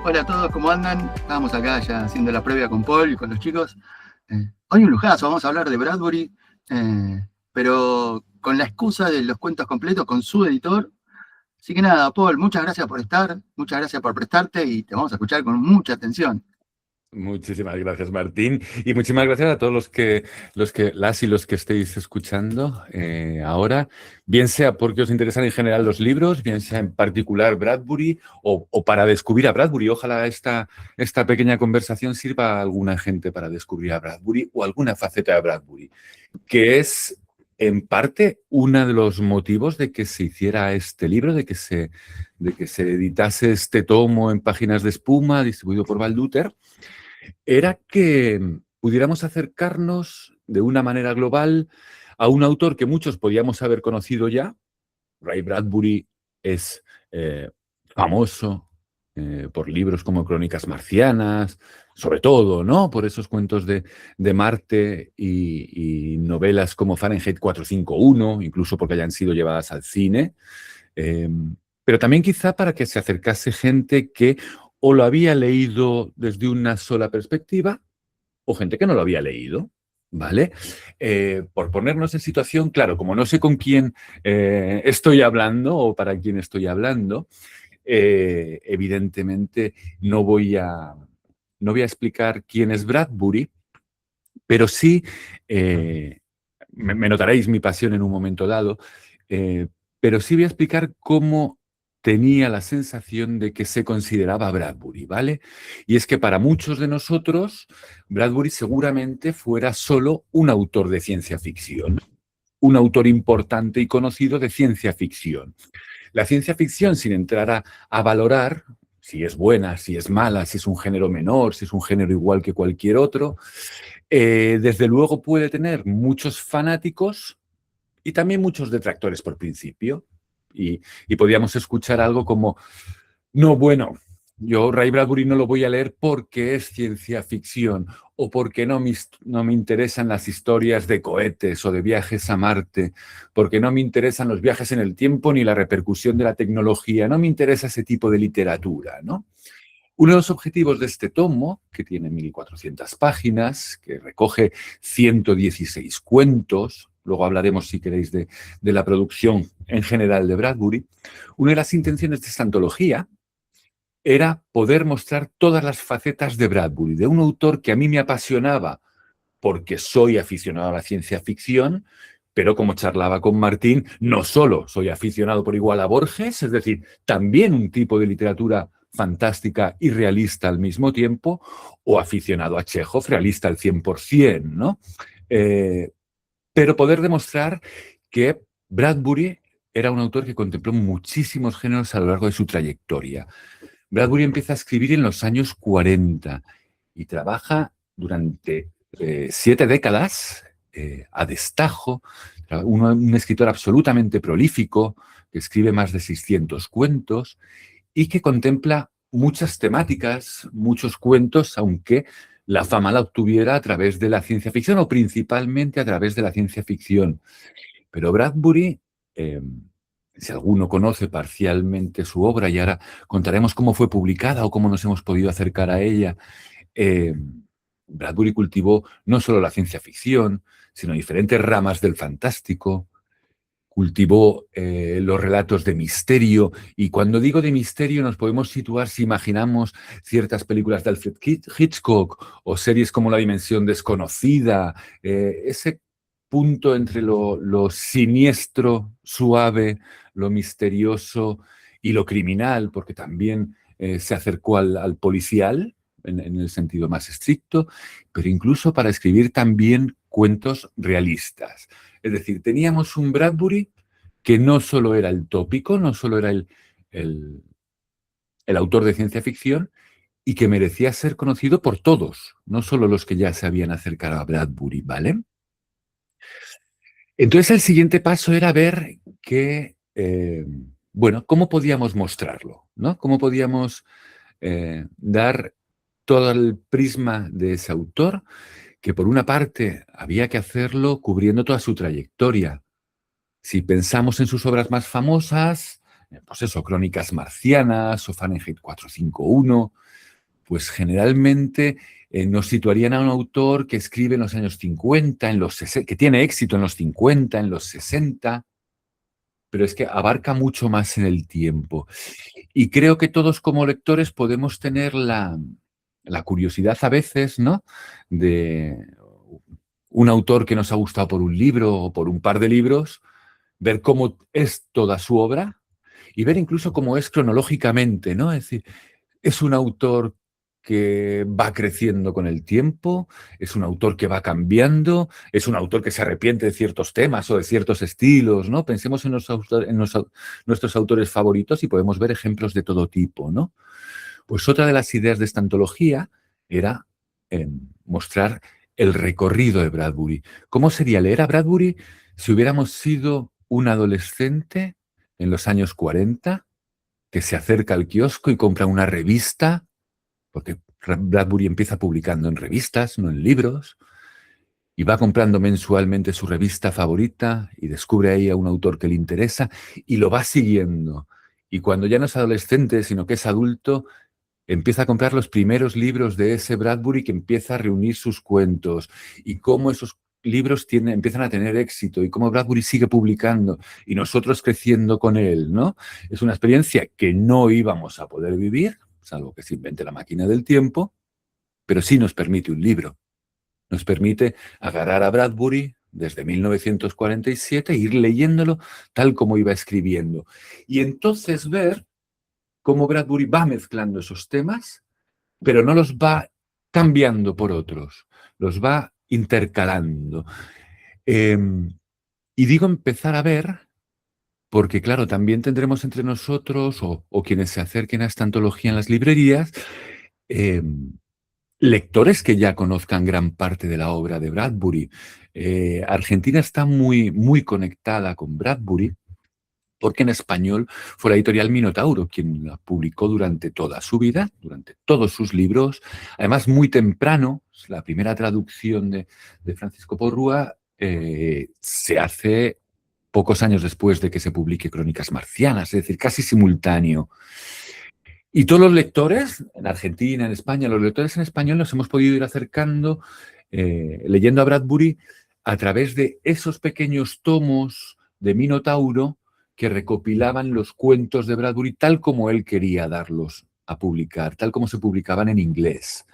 Hola a todos, ¿cómo andan? Estábamos acá ya haciendo la previa con Paul y con los chicos. Hoy un lujazo, vamos a hablar de Bradbury, pero con la excusa de los cuentos completos con su editor. Así que nada, Paul, muchas gracias por estar, muchas gracias por prestarte y te vamos a escuchar con mucha atención. Muchísimas gracias, Martín. Y muchísimas gracias a todos las y los que estéis escuchando ahora, bien sea porque os interesan en general los libros, bien sea en particular Bradbury o para descubrir a Bradbury. Ojalá esta pequeña conversación sirva a alguna gente para descubrir a Bradbury o alguna faceta de Bradbury, que es en parte uno de los motivos de que se hiciera este libro, de que se editase este tomo en páginas de espuma distribuido por Baldúter. Era que pudiéramos acercarnos de una manera global a un autor que muchos podíamos haber conocido ya. Ray Bradbury es famoso por libros como Crónicas Marcianas, sobre todo, ¿no? Por esos cuentos de Marte y novelas como Fahrenheit 451, incluso porque hayan sido llevadas al cine. Eh, pero también quizá para que se acercase gente que o lo había leído desde una sola perspectiva o gente que no lo había leído, ¿vale? Por ponernos en situación, claro, como no sé con quién estoy hablando o para quién estoy hablando, evidentemente no voy a explicar quién es Bradbury, pero sí me notaréis mi pasión en un momento dado, eh, pero sí voy a explicar cómo tenía la sensación de que se consideraba Bradbury, ¿vale? Y es que para muchos de nosotros, Bradbury seguramente fuera solo un autor de ciencia ficción, un autor importante y conocido de ciencia ficción. La ciencia ficción, sin entrar a valorar si es buena, si es mala, si es un género menor, si es un género igual que cualquier otro, desde luego puede tener muchos fanáticos y también muchos detractores por principio. Y podíamos escuchar algo como, no, bueno, yo Ray Bradbury no lo voy a leer porque es ciencia ficción o porque no me interesan las historias de cohetes o de viajes a Marte, porque no me interesan los viajes en el tiempo ni la repercusión de la tecnología, no me interesa ese tipo de literatura, ¿no? Uno de los objetivos de este tomo, que tiene 1.400 páginas, que recoge 116 cuentos, luego hablaremos, si queréis, de la producción en general de Bradbury, una de las intenciones de esta antología era poder mostrar todas las facetas de Bradbury, de un autor que a mí me apasionaba porque soy aficionado a la ciencia ficción, pero como charlaba con Martín, no solo soy aficionado por igual a Borges, es decir, también un tipo de literatura fantástica y realista al mismo tiempo, o aficionado a Chekhov, realista al 100%, ¿no? Pero poder demostrar que Bradbury era un autor que contempló muchísimos géneros a lo largo de su trayectoria. Bradbury empieza a escribir en los años 40 y trabaja durante 7 décadas a destajo, un escritor absolutamente prolífico, que escribe más de 600 cuentos y que contempla muchas temáticas, muchos cuentos, aunque la fama la obtuviera a través de la ciencia ficción o principalmente a través de la ciencia ficción. Pero Bradbury, si alguno conoce parcialmente su obra, y ahora contaremos cómo fue publicada o cómo nos hemos podido acercar a ella, eh, Bradbury cultivó no solo la ciencia ficción, sino diferentes ramas del fantástico, cultivó los relatos de misterio, y cuando digo de misterio nos podemos situar si imaginamos ciertas películas de Alfred Hitchcock o series como La Dimensión Desconocida, ese punto entre lo siniestro, suave, lo misterioso y lo criminal, porque también se acercó al policial en el sentido más estricto, pero incluso para escribir también cuentos realistas. Es decir, teníamos un Bradbury que no solo era el tópico, no solo era el, el autor de ciencia ficción, y que merecía ser conocido por todos, no solo los que ya se habían acercado a Bradbury, ¿vale? Entonces el siguiente paso era ver bueno, cómo podíamos mostrarlo, ¿no? Cómo podíamos dar todo el prisma de ese autor, que por una parte había que hacerlo cubriendo toda su trayectoria. Si pensamos en sus obras más famosas, pues eso, Crónicas Marcianas o Fahrenheit 451, pues generalmente nos situarían a un autor que escribe en los años 50, que tiene éxito en los 50, en los 60, pero es que abarca mucho más en el tiempo. Y creo que todos como lectores podemos tener la curiosidad a veces, ¿no? De un autor que nos ha gustado por un libro o por un par de libros, ver cómo es toda su obra y ver incluso cómo es cronológicamente, ¿no? Es decir, es un autor que va creciendo con el tiempo, es un autor que va cambiando, es un autor que se arrepiente de ciertos temas o de ciertos estilos, ¿no? Pensemos en, nuestros autores favoritos y podemos ver ejemplos de todo tipo, ¿no? Pues otra de las ideas de esta antología era mostrar el recorrido de Bradbury. ¿Cómo sería leer a Bradbury si hubiéramos sido un adolescente en los años 40 que se acerca al kiosco y compra una revista? Porque Bradbury empieza publicando en revistas, no en libros, y va comprando mensualmente su revista favorita y descubre ahí a un autor que le interesa y lo va siguiendo. Y cuando ya no es adolescente, sino que es adulto, empieza a comprar los primeros libros de ese Bradbury que empieza a reunir sus cuentos y cómo esos libros empiezan a tener éxito y cómo Bradbury sigue publicando y nosotros creciendo con él, ¿no? Es una experiencia que no íbamos a poder vivir, salvo que se invente la máquina del tiempo, pero sí nos permite un libro. Nos permite agarrar a Bradbury desde 1947 e ir leyéndolo tal como iba escribiendo. Y entonces ver cómo Bradbury va mezclando esos temas, pero no los va cambiando por otros, los va intercalando. Y digo empezar a ver, porque claro, también tendremos entre nosotros o quienes se acerquen a esta antología en las librerías, eh, lectores que ya conozcan gran parte de la obra de Bradbury. Argentina está muy, muy conectada con Bradbury, porque en español fue la editorial Minotauro quien la publicó durante toda su vida, durante todos sus libros. Además, muy temprano, la primera traducción de Francisco Porrúa se hace pocos años después de que se publique Crónicas Marcianas, es decir, casi simultáneo. Y todos los lectores, en Argentina, en España, los lectores en español nos hemos podido ir acercando, leyendo a Bradbury, a través de esos pequeños tomos de Minotauro que recopilaban los cuentos de Bradbury tal como él quería darlos a publicar, tal como se publicaban en inglés.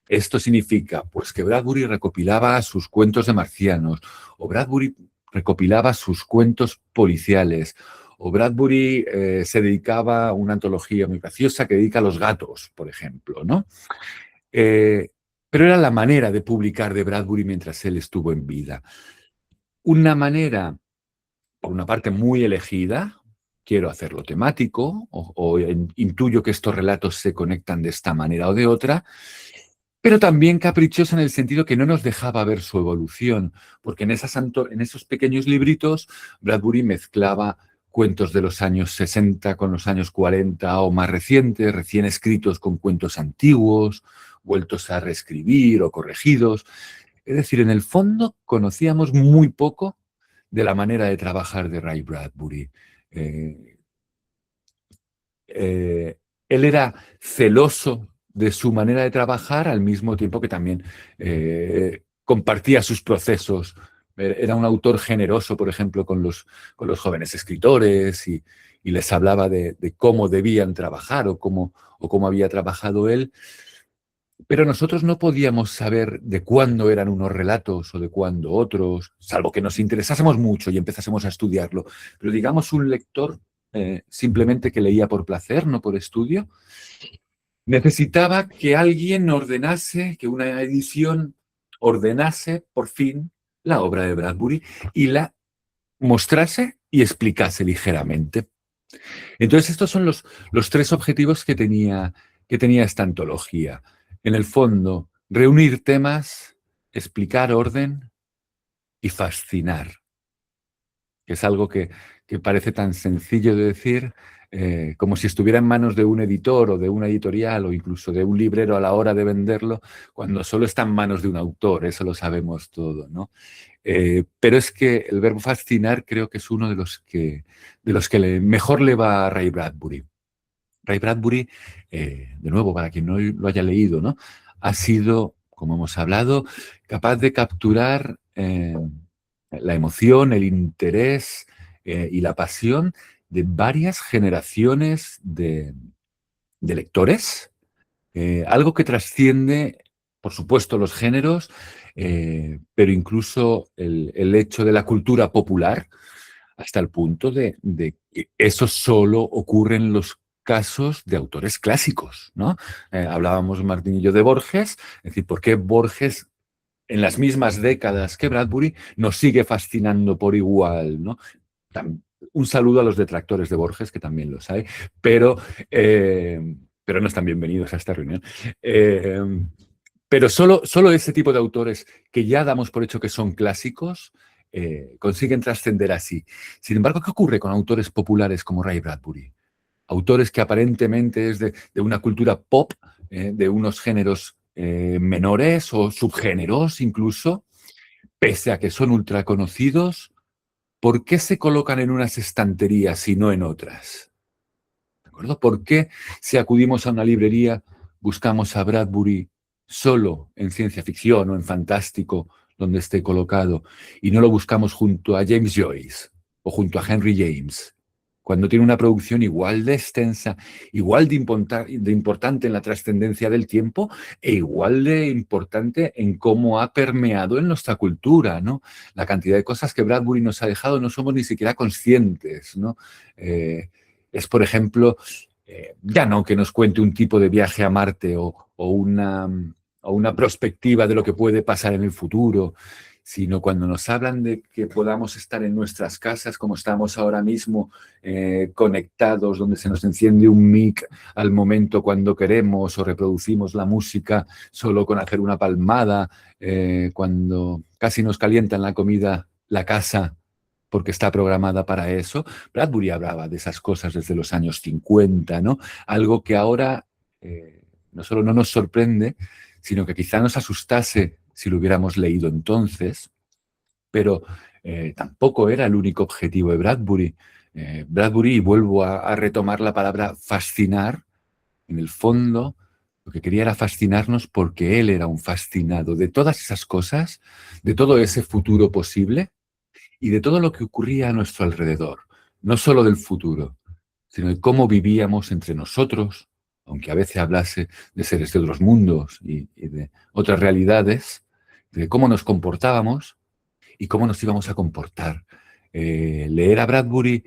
Esto significa, pues, que Bradbury recopilaba sus cuentos de marcianos, o Bradbury recopilaba sus cuentos policiales, o Bradbury se dedicaba a una antología muy graciosa que dedica a los gatos, por ejemplo, ¿no? Pero era la manera de publicar de Bradbury mientras él estuvo en vida. Una manera, por una parte, muy elegida, quiero hacerlo temático, o intuyo que estos relatos se conectan de esta manera o de otra, pero también caprichosa en el sentido que no nos dejaba ver su evolución, porque en esos pequeños libritos Bradbury mezclaba cuentos de los años 60 con los años 40 o más recientes, recién escritos con cuentos antiguos, vueltos a reescribir o corregidos. Es decir, en el fondo conocíamos muy poco de la manera de trabajar de Ray Bradbury. Él era celoso de su manera de trabajar al mismo tiempo que también compartía sus procesos. Era un autor generoso, por ejemplo, con los jóvenes escritores y les hablaba de cómo debían trabajar o cómo había trabajado él. Pero nosotros no podíamos saber de cuándo eran unos relatos o de cuándo otros, salvo que nos interesásemos mucho y empezásemos a estudiarlo. Pero digamos un lector simplemente que leía por placer, no por estudio, necesitaba que alguien ordenase, que una edición ordenase por fin la obra de Bradbury y la mostrase y explicase ligeramente. Entonces estos son los tres objetivos que tenía esta antología. En el fondo, reunir temas, explicar orden y fascinar, que es algo que parece tan sencillo de decir, como si estuviera en manos de un editor o de una editorial o incluso de un librero a la hora de venderlo, cuando solo está en manos de un autor, eso lo sabemos todo, ¿no? Pero es que el verbo fascinar creo que es uno de los que mejor le va a Ray Bradbury. Ray Bradbury, de nuevo, para quien no lo haya leído, ¿no? Ha sido, como hemos hablado, capaz de capturar la emoción, el interés y la pasión de varias generaciones de lectores, algo que trasciende, por supuesto, los géneros, pero incluso el hecho de la cultura popular, hasta el punto de que eso solo ocurre en los casos de autores clásicos, ¿no? Hablábamos, Martín y yo, de Borges, es decir, ¿por qué Borges en las mismas décadas que Bradbury nos sigue fascinando por igual, ¿no? Un saludo a los detractores de Borges, que también los hay, pero, pero no están bienvenidos a esta reunión. Pero solo ese tipo de autores que ya damos por hecho que son clásicos consiguen trascender así. Sin embargo, ¿qué ocurre con autores populares como Ray Bradbury? Autores que aparentemente es de una cultura pop, de unos géneros menores o subgéneros incluso, pese a que son ultra conocidos, ¿por qué se colocan en unas estanterías y no en otras? ¿De acuerdo? ¿Por qué si acudimos a una librería buscamos a Bradbury solo en ciencia ficción o en fantástico, donde esté colocado, y no lo buscamos junto a James Joyce o junto a Henry James, cuando tiene una producción igual de extensa, igual de importante en la trascendencia del tiempo e igual de importante en cómo ha permeado en nuestra cultura, ¿no? La cantidad de cosas que Bradbury nos ha dejado no somos ni siquiera conscientes, ¿no? Es, por ejemplo, ya no que nos cuente un tipo de viaje a Marte o una perspectiva de lo que puede pasar en el futuro, sino cuando nos hablan de que podamos estar en nuestras casas como estamos ahora mismo, conectados, donde se nos enciende un mic al momento cuando queremos o reproducimos la música solo con hacer una palmada, cuando casi nos calientan la comida, la casa, porque está programada para eso. Bradbury hablaba de esas cosas desde los años 50, ¿no? Algo que ahora no solo no nos sorprende, sino que quizá nos asustase si lo hubiéramos leído entonces, pero tampoco era el único objetivo de Bradbury. Bradbury, y vuelvo a retomar la palabra fascinar, en el fondo lo que quería era fascinarnos porque él era un fascinado de todas esas cosas, de todo ese futuro posible y de todo lo que ocurría a nuestro alrededor, no solo del futuro, sino de cómo vivíamos entre nosotros, aunque a veces hablase de seres de otros mundos y de otras realidades, de cómo nos comportábamos y cómo nos íbamos a comportar. Leer a Bradbury,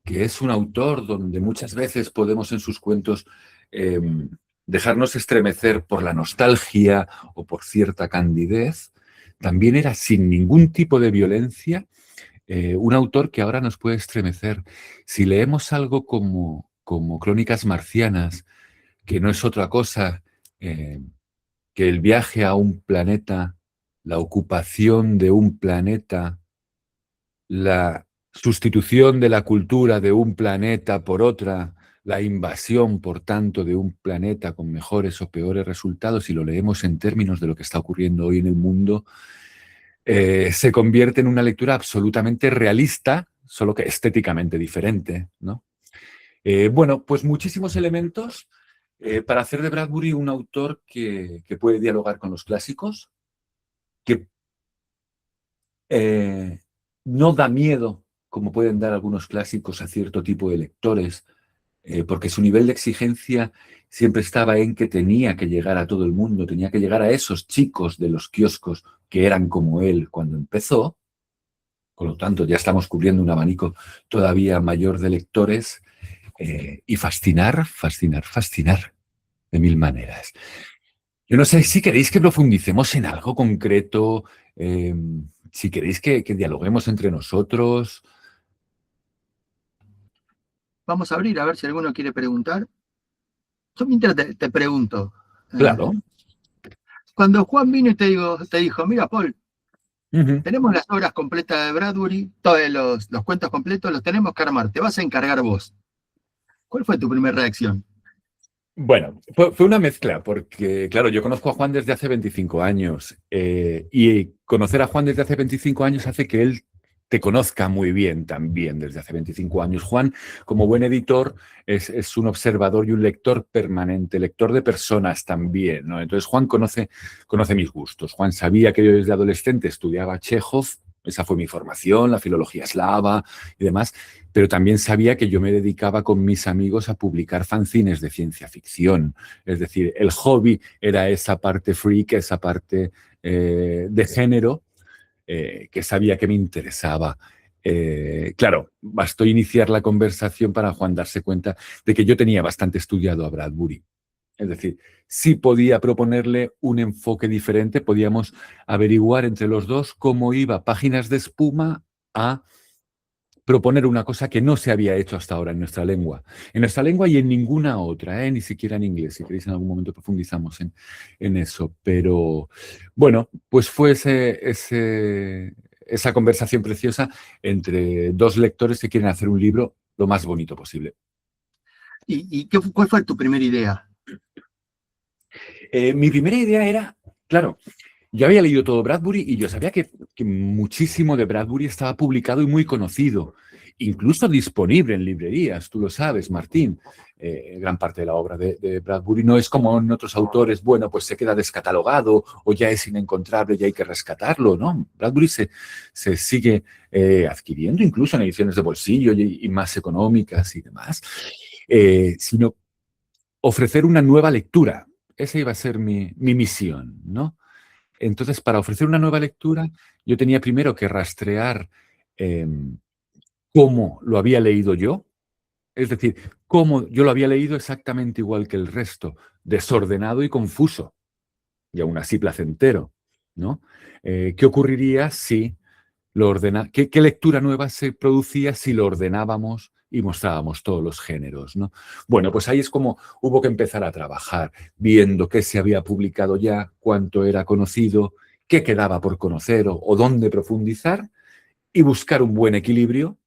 que es un autor donde muchas veces podemos en sus cuentos dejarnos estremecer por la nostalgia o por cierta candidez, también era sin ningún tipo de violencia un autor que ahora nos puede estremecer. Si leemos algo como Crónicas Marcianas, que no es otra cosa que el viaje a un planeta, la ocupación de un planeta, la sustitución de la cultura de un planeta por otra, la invasión, por tanto, de un planeta con mejores o peores resultados, si lo leemos en términos de lo que está ocurriendo hoy en el mundo, se convierte en una lectura absolutamente realista, solo que estéticamente diferente, ¿no? Bueno, pues muchísimos elementos para hacer de Bradbury un autor que puede dialogar con los clásicos, que no da miedo, como pueden dar algunos clásicos a cierto tipo de lectores, porque su nivel de exigencia siempre estaba en que tenía que llegar a todo el mundo, tenía que llegar a esos chicos de los kioscos que eran como él cuando empezó. Por lo tanto, ya estamos cubriendo un abanico todavía mayor de lectores y fascinar de mil maneras. Yo no sé si queréis que profundicemos en algo concreto, si queréis que dialoguemos entre nosotros. Vamos a abrir a ver si alguno quiere preguntar. Yo mientras te pregunto. Claro. Cuando Juan vino y te dijo, mira, Paul, Uh-huh. tenemos las obras completas de Bradbury, todos los cuentos completos los tenemos que armar, te vas a encargar vos. ¿Cuál fue tu primera reacción? Bueno, fue una mezcla, porque, claro, yo conozco a Juan desde hace 25 años y conocer a Juan desde hace 25 años hace que él te conozca muy bien también desde hace 25 años. Juan, como buen editor, es un observador y un lector permanente, lector de personas también, ¿no? Entonces, Juan conoce mis gustos. Juan sabía que yo desde adolescente estudiaba Chekhov, esa fue mi formación, la filología eslava y demás, pero también sabía que yo me dedicaba con mis amigos a publicar fanzines de ciencia ficción. Es decir, el hobby era esa parte freak, esa parte de género, que sabía que me interesaba. Claro, bastó iniciar la conversación para Juan darse cuenta de que yo tenía bastante estudiado a Bradbury. Es decir, sí podía proponerle un enfoque diferente, podíamos averiguar entre los dos cómo iba Páginas de Espuma a proponer una cosa que no se había hecho hasta ahora en nuestra lengua. En nuestra lengua y en ninguna otra, ni siquiera en inglés. Si queréis, en algún momento profundizamos en eso. Pero bueno, pues fue esa conversación preciosa entre dos lectores que quieren hacer un libro lo más bonito posible. ¿Y cuál fue tu primera idea? Mi primera idea era, claro, yo había leído todo Bradbury y yo sabía que muchísimo de Bradbury estaba publicado y muy conocido, incluso disponible en librerías, tú lo sabes, Martín. Gran parte de la obra de Bradbury no es como en otros autores, bueno, pues se queda descatalogado o ya es inencontrable y hay que rescatarlo, ¿no? Bradbury se sigue adquiriendo, incluso en ediciones de bolsillo y más económicas y demás, sino ofrecer una nueva lectura. Esa iba a ser mi misión, ¿no? Entonces, para ofrecer una nueva lectura, yo tenía primero que rastrear cómo lo había leído yo, es decir, cómo yo lo había leído exactamente igual que el resto, desordenado y confuso, y aún así placentero, ¿no? ¿Qué ocurriría si qué lectura nueva se producía si lo ordenábamos y mostrábamos todos los géneros, ¿no? Bueno, pues ahí es como hubo que empezar a trabajar, viendo qué se había publicado ya, cuánto era conocido, qué quedaba por conocer o dónde profundizar y buscar un buen equilibrio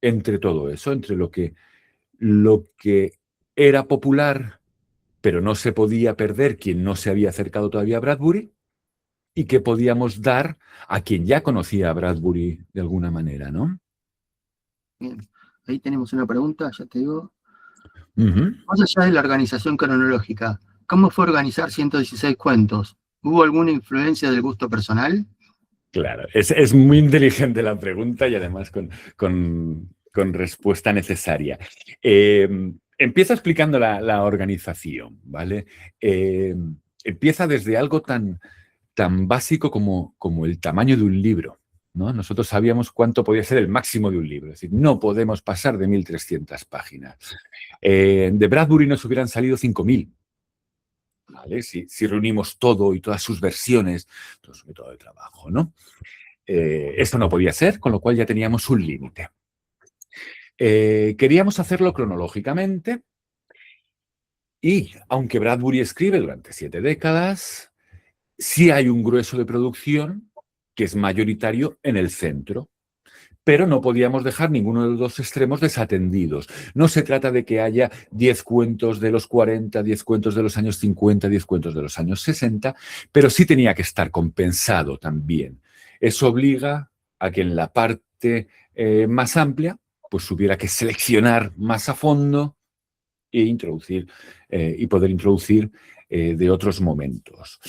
entre todo eso, entre lo que era popular, pero no se podía perder quien no se había acercado todavía a Bradbury, y que podíamos dar a quien ya conocía a Bradbury de alguna manera, ¿no? Bien. Ahí tenemos una pregunta, ya te digo. Uh-huh. Más allá de la organización cronológica, ¿cómo fue organizar 116 cuentos? ¿Hubo alguna influencia del gusto personal? Claro, es muy inteligente la pregunta y además con respuesta necesaria. Empiezo explicando la organización, ¿vale? Empieza desde algo tan básico como el tamaño de un libro, ¿no? Nosotros sabíamos cuánto podía ser el máximo de un libro, es decir, no podemos pasar de 1.300 páginas. De Bradbury nos hubieran salido 5.000. ¿Vale? Si reunimos todo y todas sus versiones, todo su método de trabajo, ¿no? Esto no podía ser, con lo cual ya teníamos un límite. Queríamos hacerlo cronológicamente y, aunque Bradbury escribe durante 7 décadas, sí hay un grueso de producción que es mayoritario en el centro, pero no podíamos dejar ninguno de los dos extremos desatendidos. No se trata de que haya 10 cuentos de los 40, 10 cuentos de los años 50, 10 cuentos de los años 60, pero sí tenía que estar compensado también. Eso obliga a que en la parte más amplia pues hubiera que seleccionar más a fondo y poder introducir de otros momentos.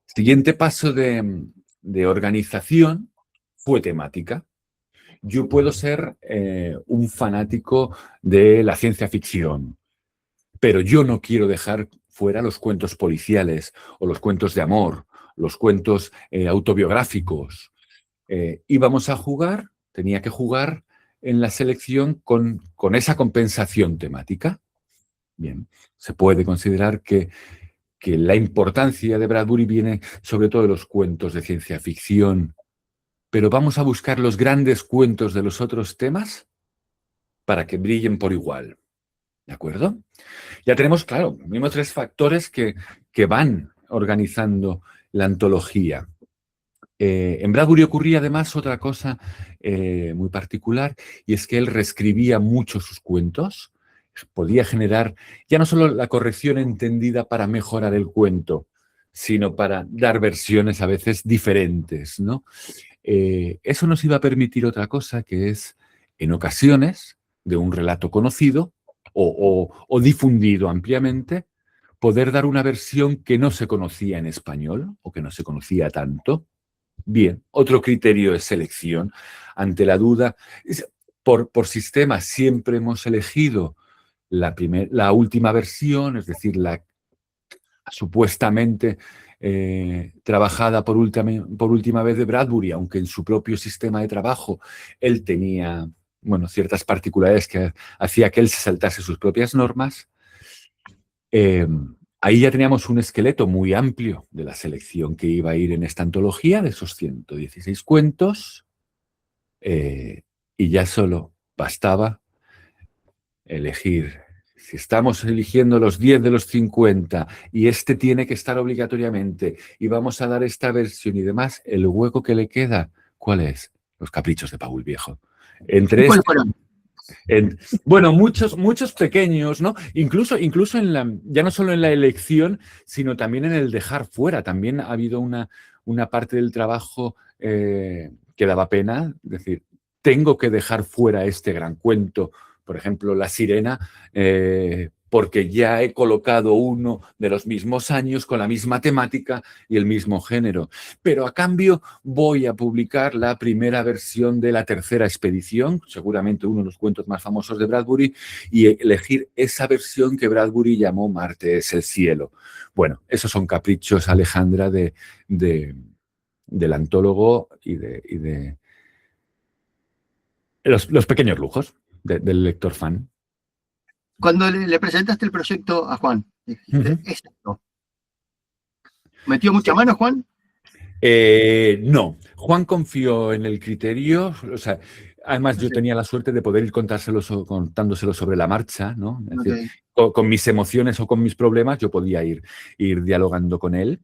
Siguiente paso de organización fue temática. Yo puedo ser un fanático de la ciencia ficción, pero yo no quiero dejar fuera los cuentos policiales o los cuentos de amor, los cuentos autobiográficos. Íbamos a jugar, tenía que jugar en la selección con esa compensación temática. Bien, se puede considerar que la importancia de Bradbury viene sobre todo de los cuentos de ciencia ficción, pero vamos a buscar los grandes cuentos de los otros temas para que brillen por igual. ¿De acuerdo? Ya tenemos, claro, mismos 3 factores que van organizando la antología. En Bradbury ocurría además otra cosa muy particular, y es que él reescribía mucho sus cuentos. Podía generar ya no solo la corrección entendida para mejorar el cuento, sino para dar versiones a veces diferentes, ¿no? Eso nos iba a permitir otra cosa, que es, en ocasiones, de un relato conocido o difundido ampliamente, poder dar una versión que no se conocía en español o que no se conocía tanto. Bien, otro criterio es selección. Ante la duda, por sistema siempre hemos elegido la última versión, es decir, la supuestamente trabajada por última vez de Bradbury, aunque en su propio sistema de trabajo él tenía, bueno, ciertas particularidades que hacía que él se saltase sus propias normas. Ahí ya teníamos un esqueleto muy amplio de la selección que iba a ir en esta antología, de esos 116 cuentos, y ya solo bastaba elegir. Si estamos eligiendo los 10 de los 50 y este tiene que estar obligatoriamente y vamos a dar esta versión y demás, el hueco que le queda, ¿cuál es? Los caprichos de Paul Viejo. Entre ¿Cuáles fueron? bueno, muchos pequeños, ¿no? Incluso ya no solo en la elección, sino también en el dejar fuera. También ha habido una parte del trabajo que daba pena, es decir, tengo que dejar fuera este gran cuento, por ejemplo, La Sirena, porque ya he colocado uno de los mismos años con la misma temática y el mismo género. Pero a cambio voy a publicar la primera versión de La Tercera Expedición, seguramente uno de los cuentos más famosos de Bradbury, y elegir esa versión que Bradbury llamó Marte es el cielo. Bueno, esos son caprichos, Alejandra, del antólogo y de los pequeños lujos del lector fan. Cuando le presentaste el proyecto a Juan, dijiste, es esto. ¿Metió mucha mano, Juan? No, Juan confió en el criterio, o sea, además yo tenía la suerte de poder ir contándoselo sobre la marcha, ¿no? Es decir, con mis emociones o con mis problemas yo podía ir dialogando con él.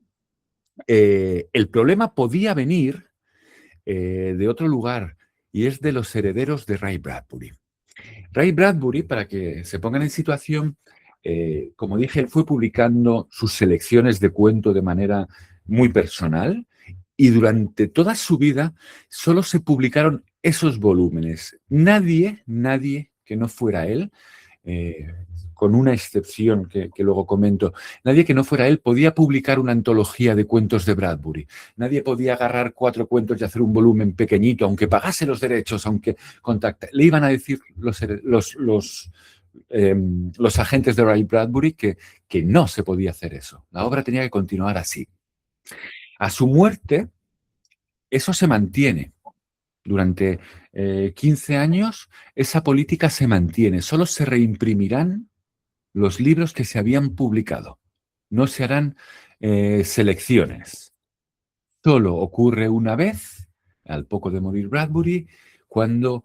El problema podía venir de otro lugar, y es de los herederos de Ray Bradbury. Ray Bradbury, para que se pongan en situación, como dije, él fue publicando sus selecciones de cuento de manera muy personal y durante toda su vida solo se publicaron esos volúmenes. Nadie que no fuera él, con una excepción que luego comento, nadie que no fuera él podía publicar una antología de cuentos de Bradbury. Nadie podía agarrar 4 cuentos y hacer un volumen pequeñito, aunque pagase los derechos, aunque contactara. Le iban a decir los agentes de Ray Bradbury que no se podía hacer eso. La obra tenía que continuar así. A su muerte, eso se mantiene. Durante 15 años, esa política se mantiene. Solo se reimprimirán los libros que se habían publicado. No se harán selecciones. Solo ocurre una vez, al poco de morir Bradbury, cuando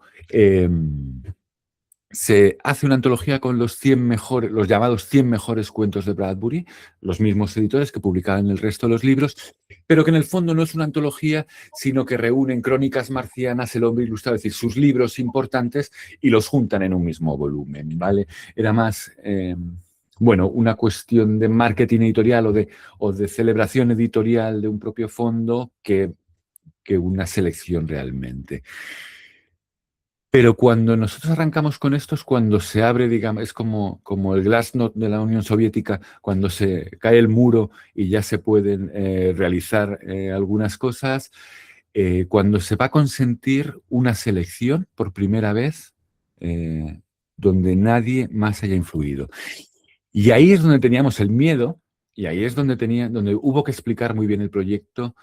se hace una antología con los llamados 100 mejores cuentos de Bradbury, los mismos editores que publicaban el resto de los libros, pero que en el fondo no es una antología, sino que reúnen Crónicas Marcianas, El hombre ilustrado, es decir, sus libros importantes y los juntan en un mismo volumen, ¿vale? Era más, una cuestión de marketing editorial o de celebración editorial de un propio fondo que una selección realmente. Pero cuando nosotros arrancamos con esto es cuando se abre, digamos, es como el glasnost de la Unión Soviética, cuando se cae el muro y ya se pueden realizar algunas cosas, cuando se va a consentir una selección por primera vez donde nadie más haya influido. Y ahí es donde teníamos el miedo y ahí es donde hubo que explicar muy bien el proyecto,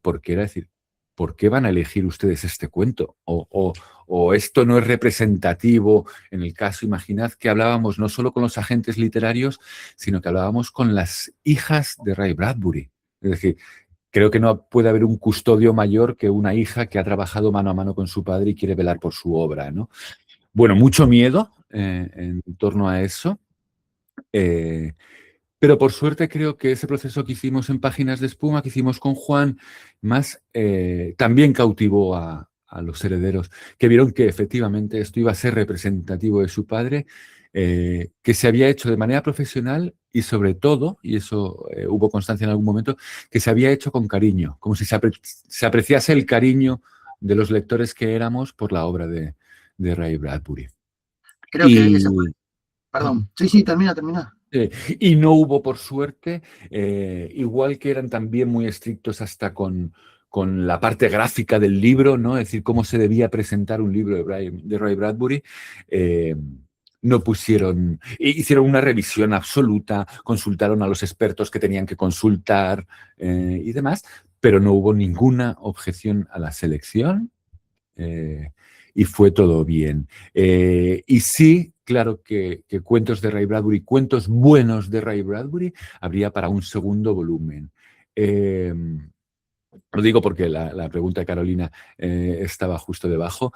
porque era decir, ¿por qué van a elegir ustedes este cuento? O esto no es representativo. En el caso, imaginad que hablábamos no solo con los agentes literarios, sino que hablábamos con las hijas de Ray Bradbury. Es decir, creo que no puede haber un custodio mayor que una hija que ha trabajado mano a mano con su padre y quiere velar por su obra, ¿no? Bueno, mucho miedo en torno a eso. Pero por suerte creo que ese proceso que hicimos en Páginas de Espuma, que hicimos con Juan, también cautivó a los herederos, que vieron que efectivamente esto iba a ser representativo de su padre, que se había hecho de manera profesional y sobre todo, y eso hubo constancia en algún momento, que se había hecho con cariño, como si se apreciase el cariño de los lectores que éramos por la obra de Ray Bradbury. Creo que esa fue, Y, perdón. Sí, sí, termina. eh, y no hubo, por suerte, igual que eran también muy estrictos hasta con la parte gráfica del libro, ¿no? Es decir, cómo se debía presentar un libro de Ray Bradbury. eh, no pusieron, hicieron una revisión absoluta, consultaron a los expertos que tenían que consultar y demás, pero no hubo ninguna objeción a la selección y fue todo bien. Y sí, claro que cuentos de Ray Bradbury, cuentos buenos de Ray Bradbury, habría para un segundo volumen. Lo digo porque la pregunta de Carolina estaba justo debajo.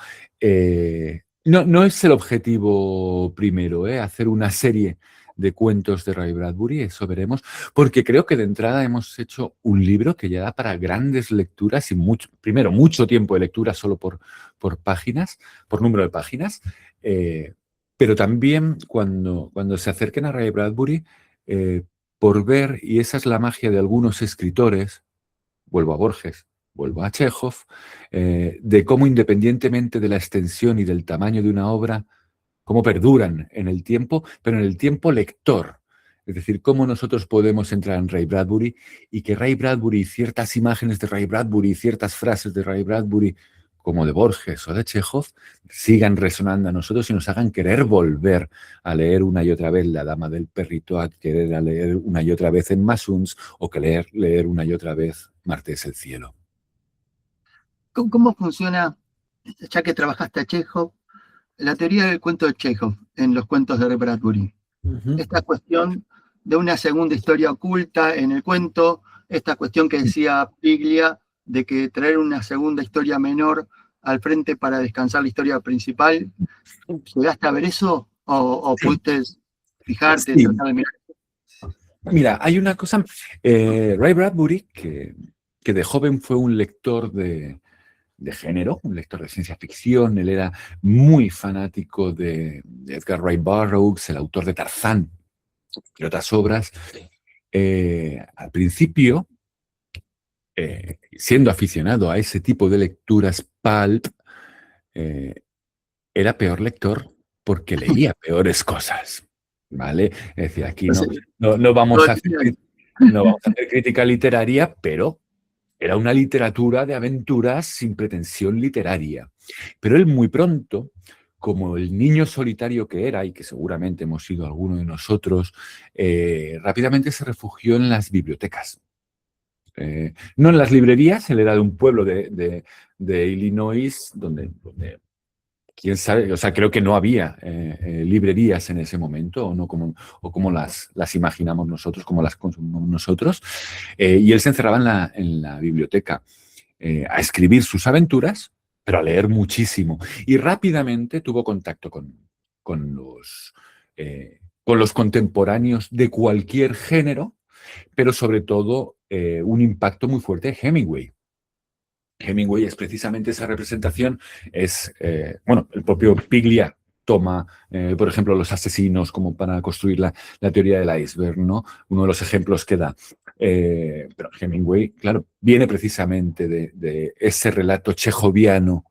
No es el objetivo primero, hacer una serie de cuentos de Ray Bradbury, eso veremos, porque creo que de entrada hemos hecho un libro que ya da para grandes lecturas y primero, mucho tiempo de lectura solo por páginas, por número de páginas, pero también cuando se acerquen a Ray Bradbury, por ver, y esa es la magia de algunos escritores, vuelvo a Borges, vuelvo a Chekhov, de cómo independientemente de la extensión y del tamaño de una obra, cómo perduran en el tiempo, pero en el tiempo lector. Es decir, cómo nosotros podemos entrar en Ray Bradbury y que Ray Bradbury, ciertas imágenes de Ray Bradbury, ciertas frases de Ray Bradbury, como de Borges o de Chekhov, sigan resonando a nosotros y nos hagan querer volver a leer una y otra vez La Dama del Perrito, a querer leer una y otra vez En Masuns o que leer una y otra vez Marte es el cielo. ¿Cómo funciona, ya que trabajaste a Chekhov, la teoría del cuento de Chekhov en los cuentos de Ray Bradbury? Esta cuestión de una segunda historia oculta en el cuento, esta cuestión que decía Piglia de que traer una segunda historia menor al frente para descansar la historia principal. ¿Llegaste a ver eso? ¿O pudiste fijarte, Sí. tratar de mirar? Mira, hay una cosa. Ray Bradbury, que de joven fue un lector de género, un lector de ciencia ficción, él era muy fanático de Edgar Rice Burroughs, el autor de Tarzán y otras obras. Al principio, siendo aficionado a ese tipo de lecturas pulp, era peor lector porque leía peores cosas, ¿vale? Es decir, aquí no vamos a hacer crítica literaria, pero era una literatura de aventuras sin pretensión literaria. Pero él muy pronto, como el niño solitario que era, y que seguramente hemos sido alguno de nosotros, rápidamente se refugió en las bibliotecas. No en las librerías, él era de un pueblo de Illinois, donde quién sabe, o sea, creo que no había librerías en ese momento, o como las imaginamos nosotros, como las consumimos nosotros, y él se encerraba en la biblioteca a escribir sus aventuras, pero a leer muchísimo, y rápidamente tuvo contacto con los contemporáneos de cualquier género, pero sobre todo un impacto muy fuerte de Hemingway. Hemingway es precisamente esa representación, el propio Piglia toma, por ejemplo, los asesinos como para construir la teoría del iceberg, ¿no? Uno de los ejemplos que da. Pero Hemingway, claro, viene precisamente de ese relato chejoviano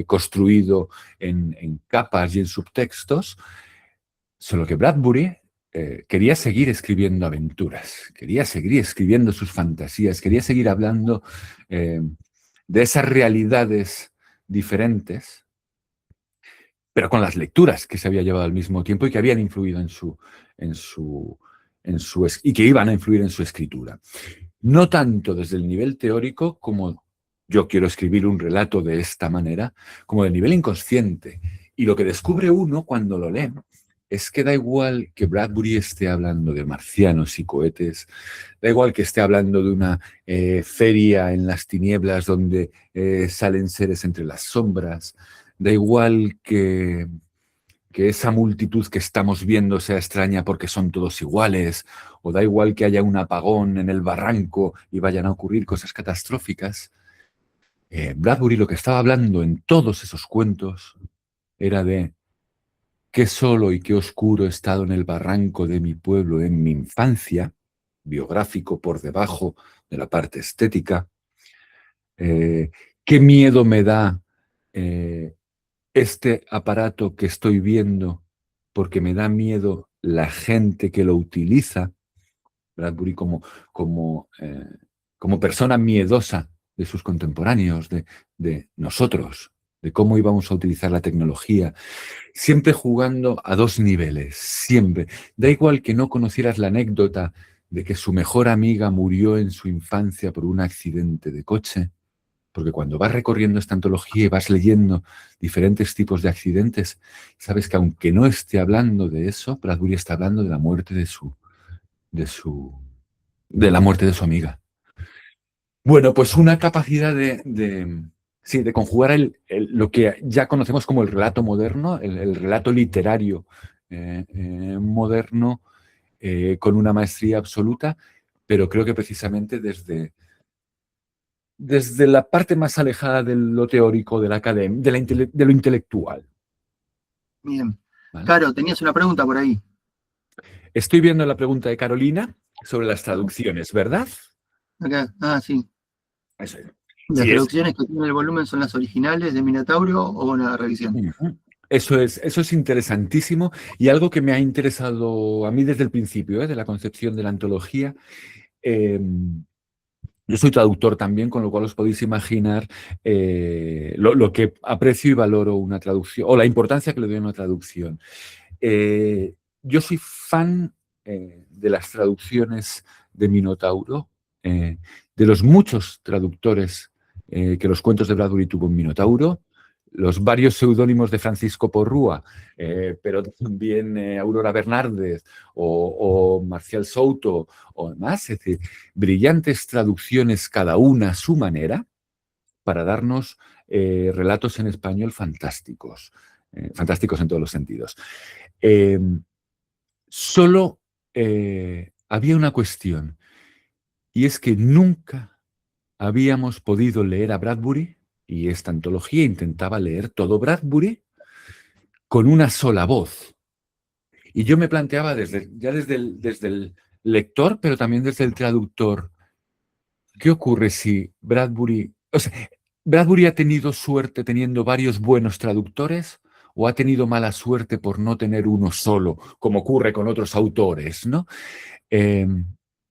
construido en capas y en subtextos, solo que Bradbury quería seguir escribiendo aventuras, quería seguir escribiendo sus fantasías, quería seguir hablando de esas realidades diferentes, pero con las lecturas que se había llevado al mismo tiempo y que habían influido y que iban a influir en su escritura. No tanto desde el nivel teórico como yo quiero escribir un relato de esta manera, como del nivel inconsciente. Y lo que descubre uno cuando lo lee es que da igual que Bradbury esté hablando de marcianos y cohetes, da igual que esté hablando de una feria en las tinieblas donde salen seres entre las sombras, da igual que esa multitud que estamos viendo sea extraña porque son todos iguales, o da igual que haya un apagón en el barranco y vayan a ocurrir cosas catastróficas. Bradbury lo que estaba hablando en todos esos cuentos era de qué solo y qué oscuro he estado en el barranco de mi pueblo en mi infancia, biográfico por debajo de la parte estética. Qué miedo me da eh, este aparato que estoy viendo, porque me da miedo la gente que lo utiliza. Bradbury como persona miedosa de sus contemporáneos, de nosotros, de cómo íbamos a utilizar la tecnología, siempre jugando a dos niveles, siempre. Da igual que no conocieras la anécdota de que su mejor amiga murió en su infancia por un accidente de coche, porque cuando vas recorriendo esta antología y vas leyendo diferentes tipos de accidentes, sabes que aunque no esté hablando de eso, Bradbury está hablando de la muerte de su, de la muerte de su amiga. Bueno, pues una capacidad sí, de conjugar lo que ya conocemos como el relato moderno, el relato literario moderno, con una maestría absoluta, pero creo que precisamente desde la parte más alejada de lo teórico, de la academia, de lo intelectual. Bien. ¿Vale? Caro, tenías una pregunta por ahí. Estoy viendo la pregunta de Carolina sobre las traducciones, ¿verdad? Acá. Ah, sí. Eso es. ¿Las Sí, traducciones que tiene el volumen son las originales de Minotauro o una revisión? Ujú. Eso es interesantísimo y algo que me ha interesado a mí desde el principio, de la concepción de la antología. Eh, yo soy traductor también, con lo cual os podéis imaginar lo que aprecio y valoro una traducción, o la importancia que le doy a una traducción. Yo soy fan de las traducciones de Minotauro, de los muchos traductores que los cuentos de Bradbury tuvo en Minotauro, los varios seudónimos de Francisco Porrúa, pero también Aurora Bernárdez o Marcial Souto o demás, es decir, brillantes traducciones cada una a su manera para darnos relatos en español fantásticos, fantásticos en todos los sentidos. Eh, Solo había una cuestión, y es que nunca habíamos podido leer a Bradbury, y esta antología intentaba leer todo Bradbury con una sola voz. Y yo me planteaba desde el lector, pero también desde el traductor, ¿qué ocurre si Bradbury... O sea, ¿Bradbury ha tenido suerte teniendo varios buenos traductores o ha tenido mala suerte por no tener uno solo, como ocurre con otros autores, ¿no? Eh,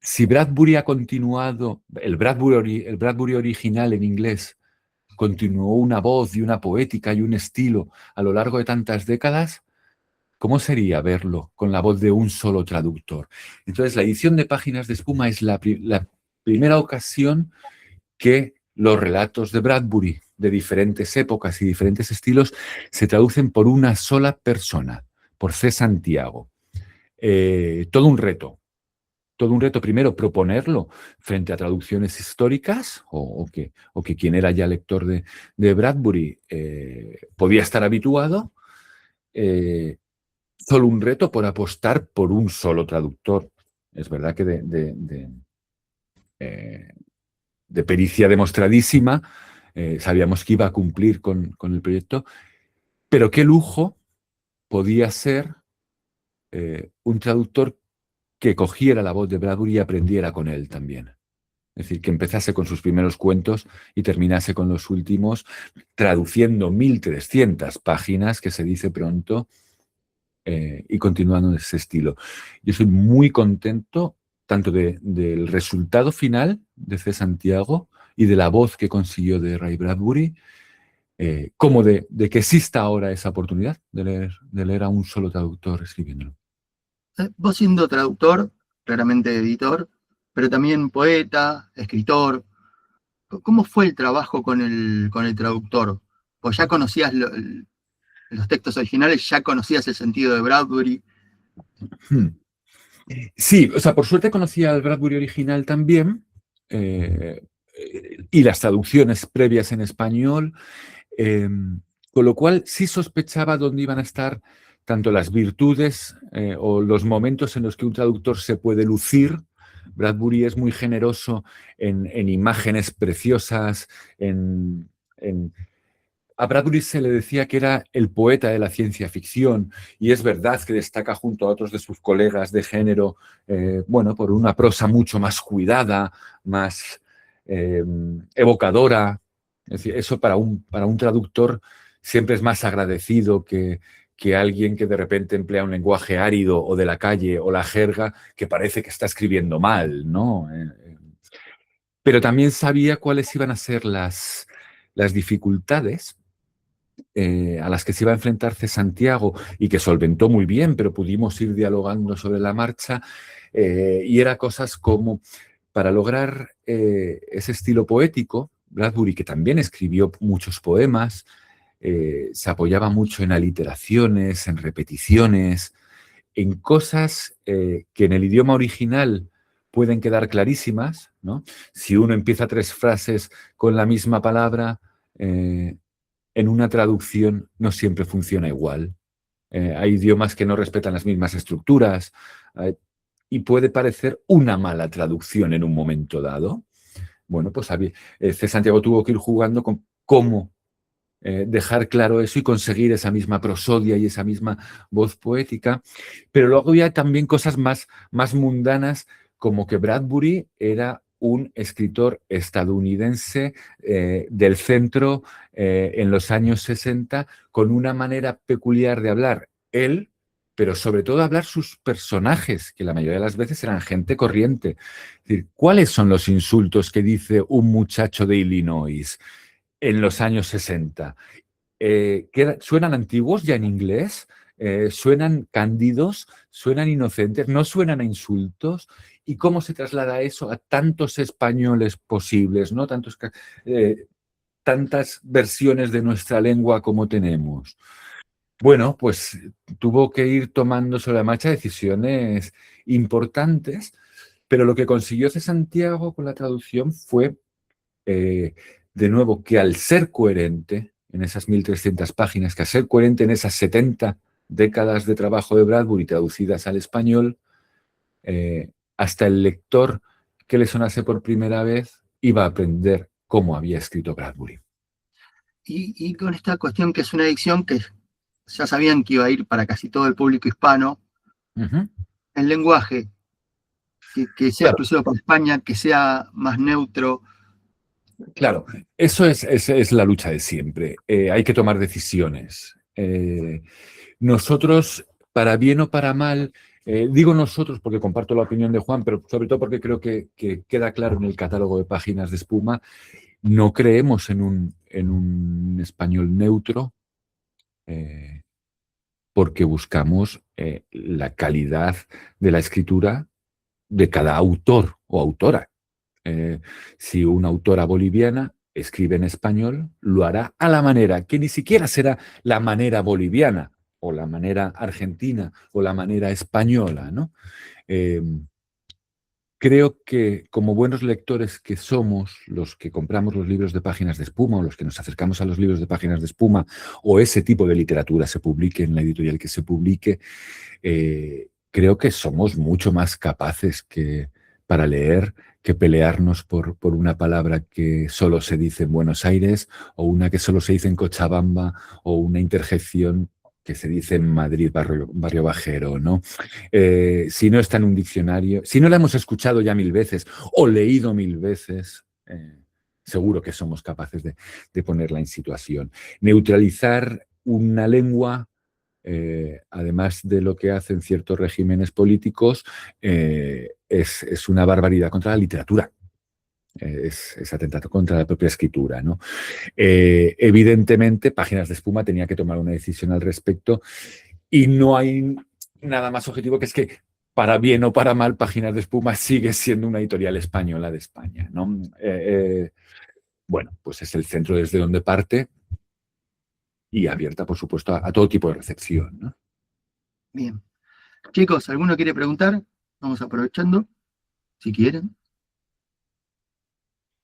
si Bradbury ha continuado, el Bradbury original en inglés continuó una voz y una poética y un estilo a lo largo de tantas décadas, ¿cómo sería verlo con la voz de un solo traductor? Entonces, la edición de Páginas de Espuma es la primera ocasión que los relatos de Bradbury de diferentes épocas y diferentes estilos se traducen por una sola persona, por C. Santiago. Todo un reto primero proponerlo frente a traducciones históricas o que quien era ya lector de Bradbury podía estar habituado. Eh, Solo un reto por apostar por un solo traductor. Es verdad que eh, de pericia demostradísima, sabíamos que iba a cumplir con el proyecto, pero qué lujo podía ser un traductor que cogiera la voz de Bradbury y aprendiera con él también. Es decir, que empezase con sus primeros cuentos y terminase con los últimos, traduciendo 1.300 páginas, que se dice pronto, y continuando en ese estilo. Yo soy muy contento tanto del resultado final de C. Santiago y de la voz que consiguió de Ray Bradbury, como de que exista ahora esa oportunidad de leer a un solo traductor escribiéndolo. Vos siendo traductor, claramente editor, pero también poeta, escritor, ¿cómo fue el trabajo con el traductor? ¿O ya conocías los textos originales, ya conocías el sentido de Bradbury? Hmm. Sí, o sea, por suerte conocía al Bradbury original también, eh, y las traducciones previas en español, eh, con lo cual sí sospechaba dónde iban a estar tanto las virtudes o los momentos en los que un traductor se puede lucir. Bradbury es muy generoso en imágenes preciosas, en a Bradbury se le decía que era el poeta de la ciencia ficción, y es verdad que destaca junto a otros de sus colegas de género, bueno, por una prosa mucho más cuidada, más evocadora. Es decir, eso para un traductor siempre es más agradecido que alguien que de repente emplea un lenguaje árido o de la calle o la jerga que parece que está escribiendo mal, ¿no? Pero también sabía cuáles iban a ser las dificultades a las que se iba a enfrentarse Santiago y que solventó muy bien, pero pudimos ir dialogando sobre la marcha, y era cosas como, para lograr ese estilo poético, Bradbury, que también escribió muchos poemas, se apoyaba mucho en aliteraciones, en repeticiones, en cosas que en el idioma original pueden quedar clarísimas, ¿no? Si uno empieza tres frases con la misma palabra, en una traducción no siempre funciona igual. Hay idiomas que no respetan las mismas estructuras, y puede parecer una mala traducción en un momento dado. Bueno, pues C. Santiago tuvo que ir jugando con cómo dejar claro eso y conseguir esa misma prosodia y esa misma voz poética. Pero luego había también cosas más mundanas, como que Bradbury era un escritor estadounidense del centro en los años 60, con una manera peculiar de hablar él, pero sobre todo hablar sus personajes, que la mayoría de las veces eran gente corriente. Es decir, ¿cuáles son los insultos que dice un muchacho de Illinois en los años 60? ¿Suenan antiguos ya en inglés? ¿Suenan cándidos? ¿Suenan inocentes? ¿No suenan a insultos? ¿Y cómo se traslada eso a tantos españoles posibles, ¿no? Tantas versiones de nuestra lengua como tenemos? Bueno, pues tuvo que ir tomando sobre la marcha decisiones importantes, pero lo que consiguió C. Santiago con la traducción fue, de nuevo, que al ser coherente en esas 1.300 páginas, que al ser coherente en esas 70 décadas de trabajo de Bradbury traducidas al español, hasta el lector que le sonase por primera vez iba a aprender cómo había escrito Bradbury. Y con esta cuestión que es una edición que ya sabían que iba a ir para casi todo el público hispano, el lenguaje, que sea Claro, exclusivo para España, que sea más neutro. claro, eso es la lucha de siempre. Hay que tomar decisiones. Nosotros, para bien o para mal, digo nosotros porque comparto la opinión de Juan, pero sobre todo porque creo que queda claro en el catálogo de páginas de Espuma, no creemos en un español neutro, porque buscamos la calidad de la escritura de cada autor o autora. Si una autora boliviana escribe en español, lo hará a la manera que ni siquiera será la manera boliviana o la manera argentina o la manera española, ¿no? Eh, Creo que como buenos lectores que somos, los que compramos los libros de páginas de Espuma o los que nos acercamos a los libros de páginas de Espuma o ese tipo de literatura se publique en la editorial que se publique, creo que somos mucho más capaces para leer que pelearnos por una palabra que solo se dice en Buenos Aires o una que solo se dice en Cochabamba o una interjección que se dice en Madrid, barrio bajero, ¿no? Si no está en un diccionario, si no la hemos escuchado ya 1000 veces o leído 1000 veces, seguro que somos capaces de ponerla en situación. Neutralizar una lengua, además de lo que hacen ciertos regímenes políticos, es una barbaridad contra la literatura. Es atentado contra la propia escritura, ¿no? Evidentemente, Páginas de Espuma tenía que tomar una decisión al respecto y no hay nada más objetivo que es que, para bien o para mal, Páginas de Espuma sigue siendo una editorial española de España, ¿no? Bueno, pues es el centro desde donde parte y abierta, por supuesto, a todo tipo de recepción, ¿no? Bien. Chicos, ¿alguno quiere preguntar? Vamos aprovechando, si quieren.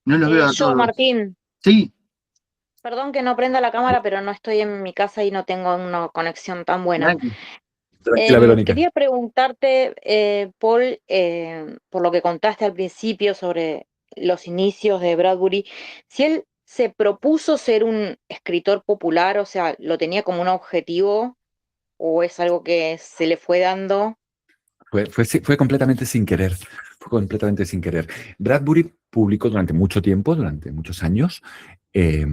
No los veo a Yo, todos. Martín, Sí, perdón que no prenda la cámara, pero no estoy en mi casa y no tengo una conexión tan buena. Nancy. Tranquila, Verónica. Quería preguntarte, Paul, por lo que contaste al principio sobre los inicios de Bradbury, si él se propuso ser un escritor popular? O sea, ¿lo tenía como un objetivo o es algo que se le fue dando? Fue completamente sin querer. Fue completamente sin querer. Bradbury publicó durante mucho tiempo, durante muchos años, eh,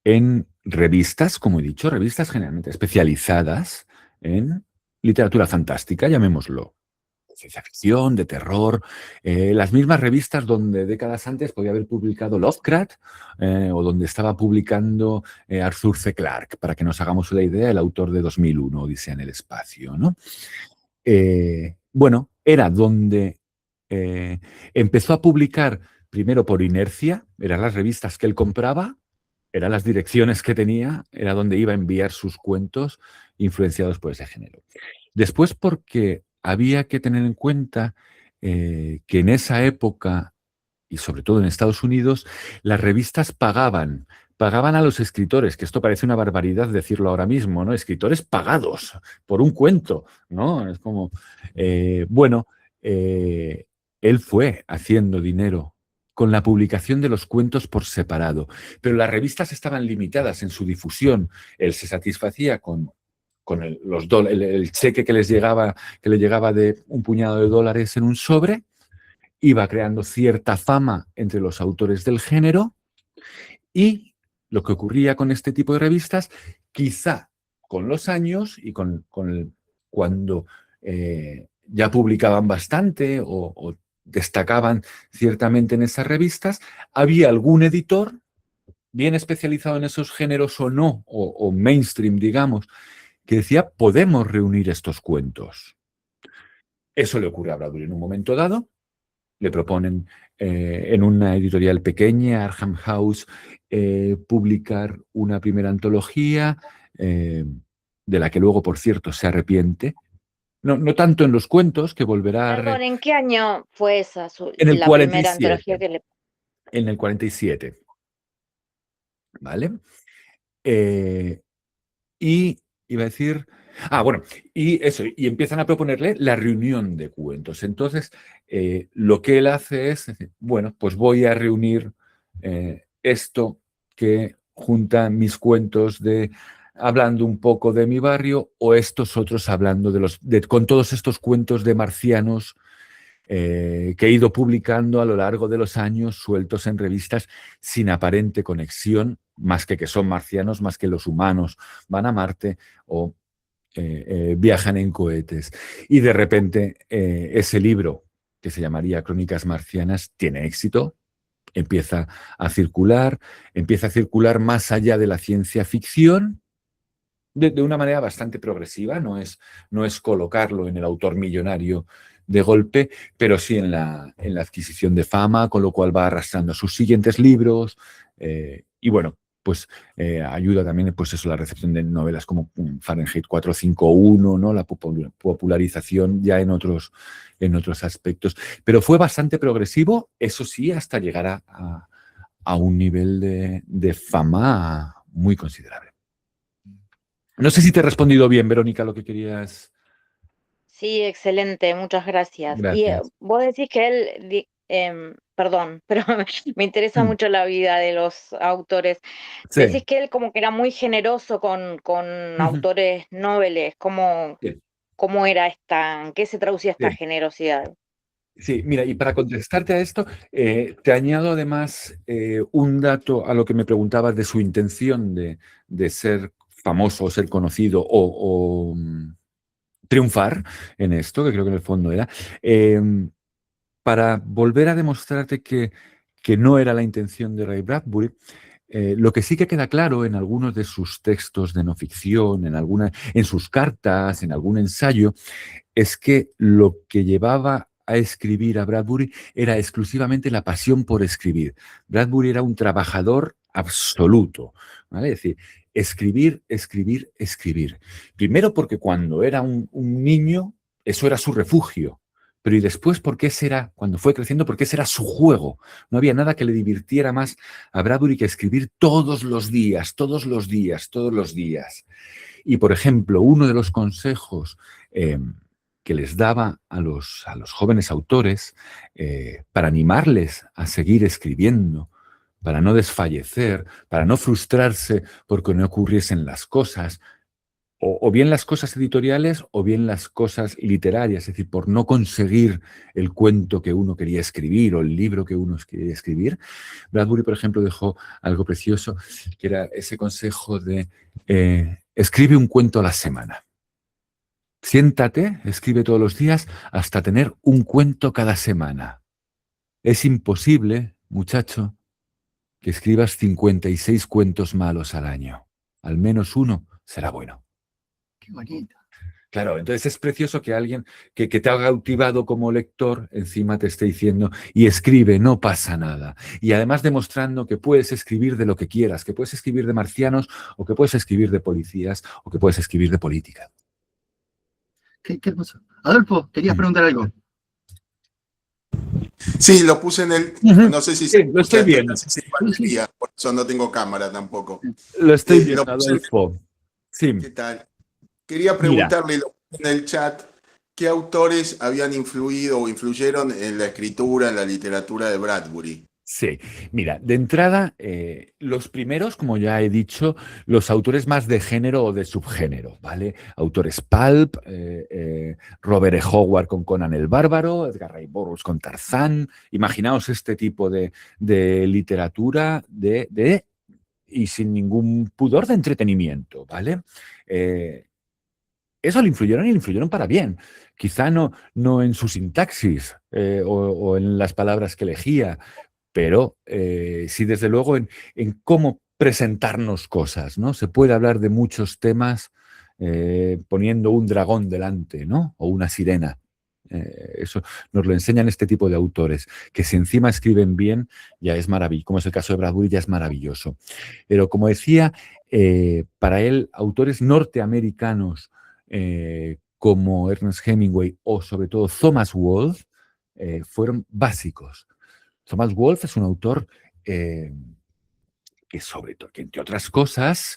en revistas, como he dicho, revistas generalmente especializadas en literatura fantástica, llamémoslo, de ciencia ficción, de terror, las mismas revistas donde décadas antes podía haber publicado Lovecraft o donde estaba publicando Arthur C. Clarke, para que nos hagamos una idea, el autor de 2001, Odisea en el espacio, ¿no? Bueno, era donde empezó a publicar primero por inercia, eran las revistas que él compraba, eran las direcciones que tenía, era donde iba a enviar sus cuentos influenciados por ese género. Después porque había que tener en cuenta que en esa época, y sobre todo en Estados Unidos, las revistas pagaban a los escritores, que esto parece una barbaridad decirlo ahora mismo, ¿no? Escritores pagados por un cuento, ¿no? Es como, bueno, él fue haciendo dinero con la publicación de los cuentos por separado, pero las revistas estaban limitadas en su difusión. Él se satisfacía con el cheque que le llegaba de un puñado de dólares en un sobre, iba creando cierta fama entre los autores del género y lo que ocurría con este tipo de revistas, quizá con los años y cuando ya publicaban bastante o destacaban ciertamente en esas revistas, había algún editor bien especializado en esos géneros o no, o mainstream, digamos, que decía, podemos reunir estos cuentos. Eso le ocurre a Bradbury en un momento dado. Le proponen en una editorial pequeña, Arkham House, publicar una primera antología, de la que luego, por cierto, se arrepiente. No tanto en los cuentos, que volverá Perdón, ¿en qué año fue esa, en el la primera antología 47. que le... En el 47. ¿Vale? Y iba a decir... bueno, y eso, y empiezan a proponerle la reunión de cuentos. Entonces, lo que él hace es decir, bueno, pues voy a reunir esto que junta mis cuentos de hablando un poco de mi barrio o estos otros hablando con todos estos cuentos de marcianos que he ido publicando a lo largo de los años, sueltos en revistas sin aparente conexión, más que son marcianos, más que los humanos van a Marte o viajan en cohetes. Y de repente ese libro, que se llamaría Crónicas Marcianas, tiene éxito, empieza a circular más allá de la ciencia ficción, de una manera bastante progresiva, no es colocarlo en el autor millonario de golpe, pero sí en la adquisición de fama, con lo cual va arrastrando sus siguientes libros y bueno, pues ayuda también pues eso, la recepción de novelas como Fahrenheit 451, ¿no? La popularización ya en otros aspectos. Pero fue bastante progresivo, eso sí, hasta llegar a un nivel de fama muy considerable. No sé si te he respondido bien, Verónica, lo que querías. Sí, excelente, muchas gracias. Y Gracias. vos decís que él, perdón, pero me interesa Mm, mucho la vida de los autores. Sí. Decís que él como que era muy generoso con Ujú. autores nobles. ¿Cómo, Sí, cómo era en qué se traducía esta sí. generosidad? Sí, mira, y para contestarte a esto, te añado además un dato a lo que me preguntabas de su intención de ser famoso o ser conocido o triunfar en esto, que creo que en el fondo era, para volver a demostrarte que no era la intención de Ray Bradbury. Lo que sí que queda claro en algunos de sus textos de no ficción, en sus cartas, en algún ensayo, es que lo que llevaba a escribir a Bradbury era exclusivamente la pasión por escribir. Bradbury era un trabajador absoluto, ¿vale? Es decir, escribir, escribir, escribir. Primero porque cuando era un niño, eso era su refugio. Pero y después, porque cuando fue creciendo, porque ese era su juego. No había nada que le divirtiera más a Bradbury que escribir todos los días, todos los días, todos los días. Y, por ejemplo, uno de los consejos que les daba a los jóvenes autores para animarles a seguir escribiendo, para no desfallecer, para no frustrarse porque no ocurriesen las cosas, o bien las cosas editoriales o bien las cosas literarias, es decir, por no conseguir el cuento que uno quería escribir o el libro que uno quería escribir. Bradbury, por ejemplo, dejó algo precioso, que era ese consejo de escribe un cuento a la semana. Siéntate, escribe todos los días hasta tener un cuento cada semana. Es imposible, muchacho, que escribas 56 cuentos malos al año. Al menos uno será bueno. Qué bonito. Claro, entonces es precioso que alguien que te ha cautivado como lector encima te esté diciendo y escribe, no pasa nada. Y además demostrando que puedes escribir de lo que quieras, que puedes escribir de marcianos o que puedes escribir de policías o que puedes escribir de política. Qué hermoso. Adolfo, querías preguntar algo. Sí, lo puse en el... Ujú. No sé si Sí, lo estoy viendo. no sé si batería, por eso no tengo cámara tampoco. Lo estoy viendo, Lo puse Adolfo. Sí, ¿Qué tal? Quería mira. preguntarle lo puse en el chat, ¿qué autores habían influido o influyeron en la escritura, en la literatura de Bradbury? Sí, mira, de entrada, los primeros, como ya he dicho, los autores más de género o de subgénero, ¿vale? Autores pulp, Robert E. Howard con Conan el Bárbaro, Edgar Rice Burroughs con Tarzán. Imaginaos este tipo de literatura y sin ningún pudor de entretenimiento, ¿vale? Eso le influyeron y le influyeron para bien. Quizá no en su sintaxis o en las palabras que elegía, pero sí, desde luego, en cómo presentarnos cosas, ¿no? Se puede hablar de muchos temas poniendo un dragón delante, ¿no? O una sirena. Eso nos lo enseñan este tipo de autores, que si encima escriben bien, ya es maravilloso, como es el caso de Bradbury, ya es maravilloso. Pero como decía, para él, autores norteamericanos como Ernest Hemingway o sobre todo Thomas Wolfe fueron básicos. Thomas Wolfe es un autor que sobre todo, que entre otras cosas,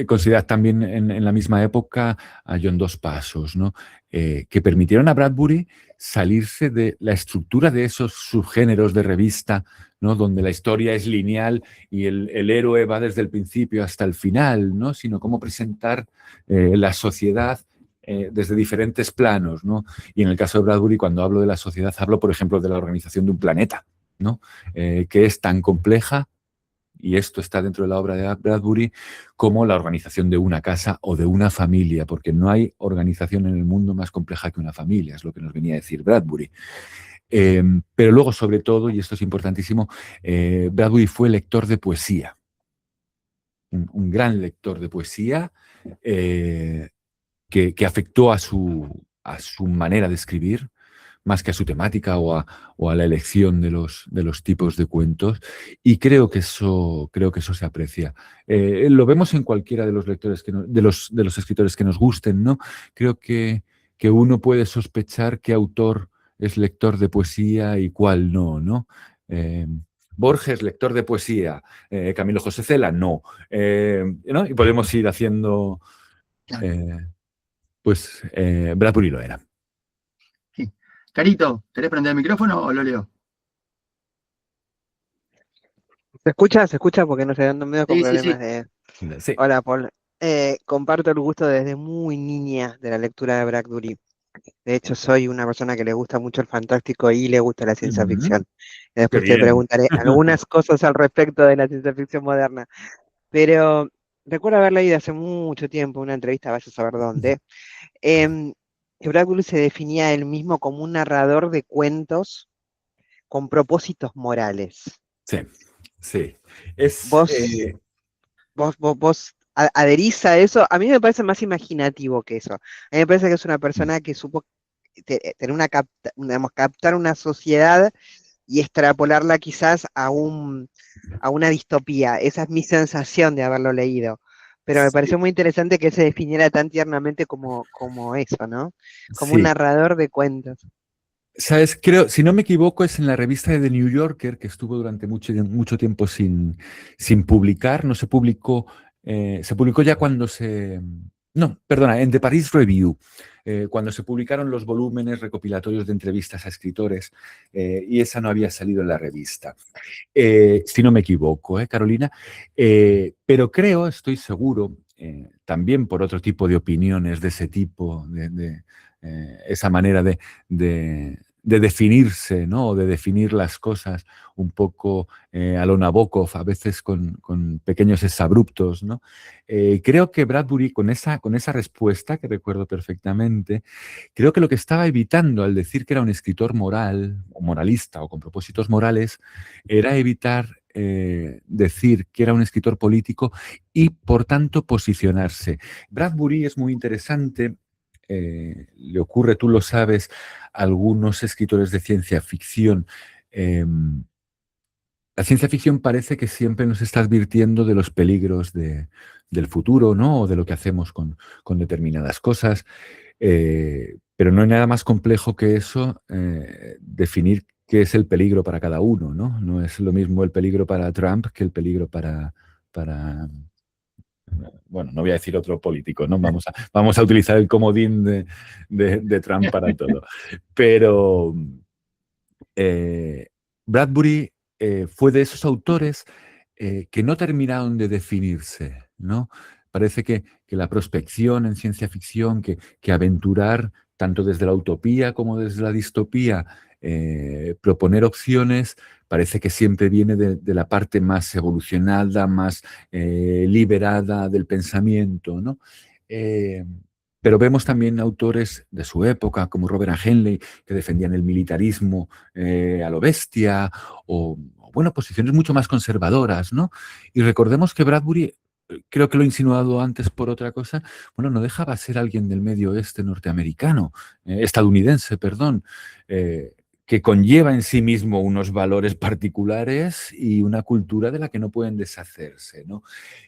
considera también en la misma época a John Dos Passos, ¿no? Que permitieron a Bradbury salirse de la estructura de esos subgéneros de revista, ¿no? Donde la historia es lineal y el héroe va desde el principio hasta el final, ¿no? Sino cómo presentar la sociedad desde diferentes planos, ¿no? Y en el caso de Bradbury, cuando hablo de la sociedad, hablo, por ejemplo, de la organización de un planeta, ¿no? Que es tan compleja, y esto está dentro de la obra de Bradbury, como la organización de una casa o de una familia, porque no hay organización en el mundo más compleja que una familia, es lo que nos venía a decir Bradbury. Pero luego, sobre todo, y esto es importantísimo, Bradbury fue lector de poesía, un gran lector de poesía, que afectó a su manera de escribir, más que a su temática o a la elección de los tipos de cuentos. Y creo que eso se aprecia. Lo vemos en cualquiera de los lectores, de los escritores que nos gusten, ¿no? Creo que uno puede sospechar qué autor es lector de poesía y cuál no, ¿no? Borges, lector de poesía. Camilo José Cela, no. ¿No? Y podemos ir haciendo... Bradbury lo era. Sí. Carito, ¿querés prender el micrófono o lo leo? Se escucha porque no sé, ando medio con Sí, problemas sí. de... Sí. Hola, Paul. Comparto el gusto desde muy niña de la lectura de Bradbury. De hecho, soy una persona que le gusta mucho el fantástico y le gusta la ciencia ficción. Y después Qué te bien. preguntaré algunas cosas al respecto de la ciencia ficción moderna. Pero recuerdo haber leído hace mucho tiempo una entrevista, vaya a saber dónde, que Bradbury se definía a él mismo como un narrador de cuentos con propósitos morales. Sí, sí. ¿Vos adherís a eso? A mí me parece más imaginativo que eso. A mí me parece que es una persona que supo tener captar una sociedad y extrapolarla quizás a una distopía. Esa es mi sensación de haberlo leído. Pero me pareció muy interesante que se definiera tan tiernamente como eso, ¿no? Como un Sí. narrador de cuentos. ¿Sabes? Creo, si no me equivoco, es en la revista de The New Yorker, que estuvo durante mucho tiempo sin publicar. No se publicó, se publicó ya cuando No, perdona, en The Paris Review, cuando se publicaron los volúmenes recopilatorios de entrevistas a escritores, y esa no había salido en la revista. Si no me equivoco, Carolina. Pero creo, estoy seguro, también por otro tipo de opiniones de ese tipo, de esa manera de definirse, ¿no? O de definir las cosas un poco a lo Nabokov, a veces con pequeños exabruptos, ¿no? Creo que Bradbury, con esa respuesta, que recuerdo perfectamente, creo que lo que estaba evitando al decir que era un escritor moral, o moralista, o con propósitos morales, era evitar decir que era un escritor político y, por tanto, posicionarse. Bradbury es muy interesante. Le ocurre, tú lo sabes, a algunos escritores de ciencia ficción. La ciencia ficción parece que siempre nos está advirtiendo de los peligros del futuro, ¿no? O de lo que hacemos con determinadas cosas. Pero no hay nada más complejo que eso, definir qué es el peligro para cada uno, ¿no? No es lo mismo el peligro para Trump que el peligro para bueno, no voy a decir otro político, ¿no? Vamos a utilizar el comodín de Trump para todo. Pero Bradbury fue de esos autores que no terminaron de definirse, ¿no? Parece que la prospección en ciencia ficción, que aventurar tanto desde la utopía como desde la distopía, proponer opciones, parece que siempre viene de la parte más evolucionada, más liberada del pensamiento, ¿no? Pero vemos también autores de su época, como Robert A. Henley, que defendían el militarismo a lo bestia, o, bueno, posiciones mucho más conservadoras, ¿no? Y recordemos que Bradbury, creo que lo he insinuado antes por otra cosa, bueno, no dejaba ser alguien del medio oeste norteamericano, estadounidense, perdón, que conlleva en sí mismo unos valores particulares y una cultura de la que no pueden deshacerse, ¿no?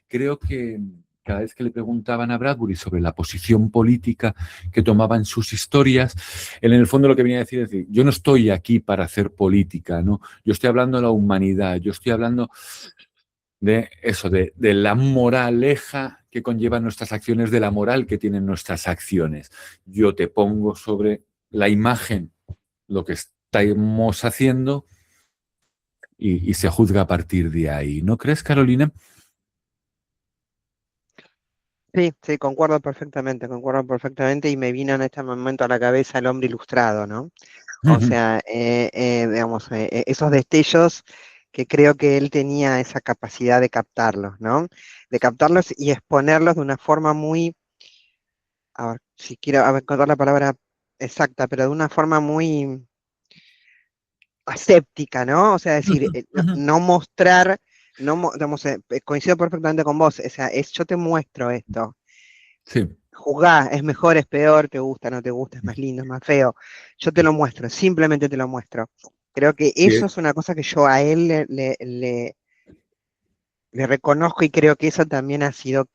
Creo que cada vez que le preguntaban a Bradbury sobre la posición política que tomaba en sus historias, él en el fondo lo que venía a decir es decir, yo no estoy aquí para hacer política, ¿no? Yo estoy hablando de la humanidad, yo estoy hablando de eso, de la moraleja que conllevan nuestras acciones, de la moral que tienen nuestras acciones. Yo te pongo sobre la imagen lo que estamos haciendo y se juzga a partir de ahí. ¿No crees, Carolina? Sí, concuerdo perfectamente y me vino en este momento a la cabeza El hombre ilustrado, ¿no? O sea, digamos, esos destellos que creo que él tenía esa capacidad de captarlos, ¿no? De captarlos y exponerlos de una forma muy, a ver, si quiero encontrar la palabra exacta, pero de una forma muy aséptica, ¿no? O sea, decir, no mostrar, digamos, coincido perfectamente con vos, o sea, yo te muestro esto. Sí. Juzgá, es mejor, es peor, te gusta, no te gusta, es más lindo, es más feo. Yo te lo muestro, simplemente te lo muestro. Creo que eso es una cosa que yo a él le reconozco y creo que eso también ha sido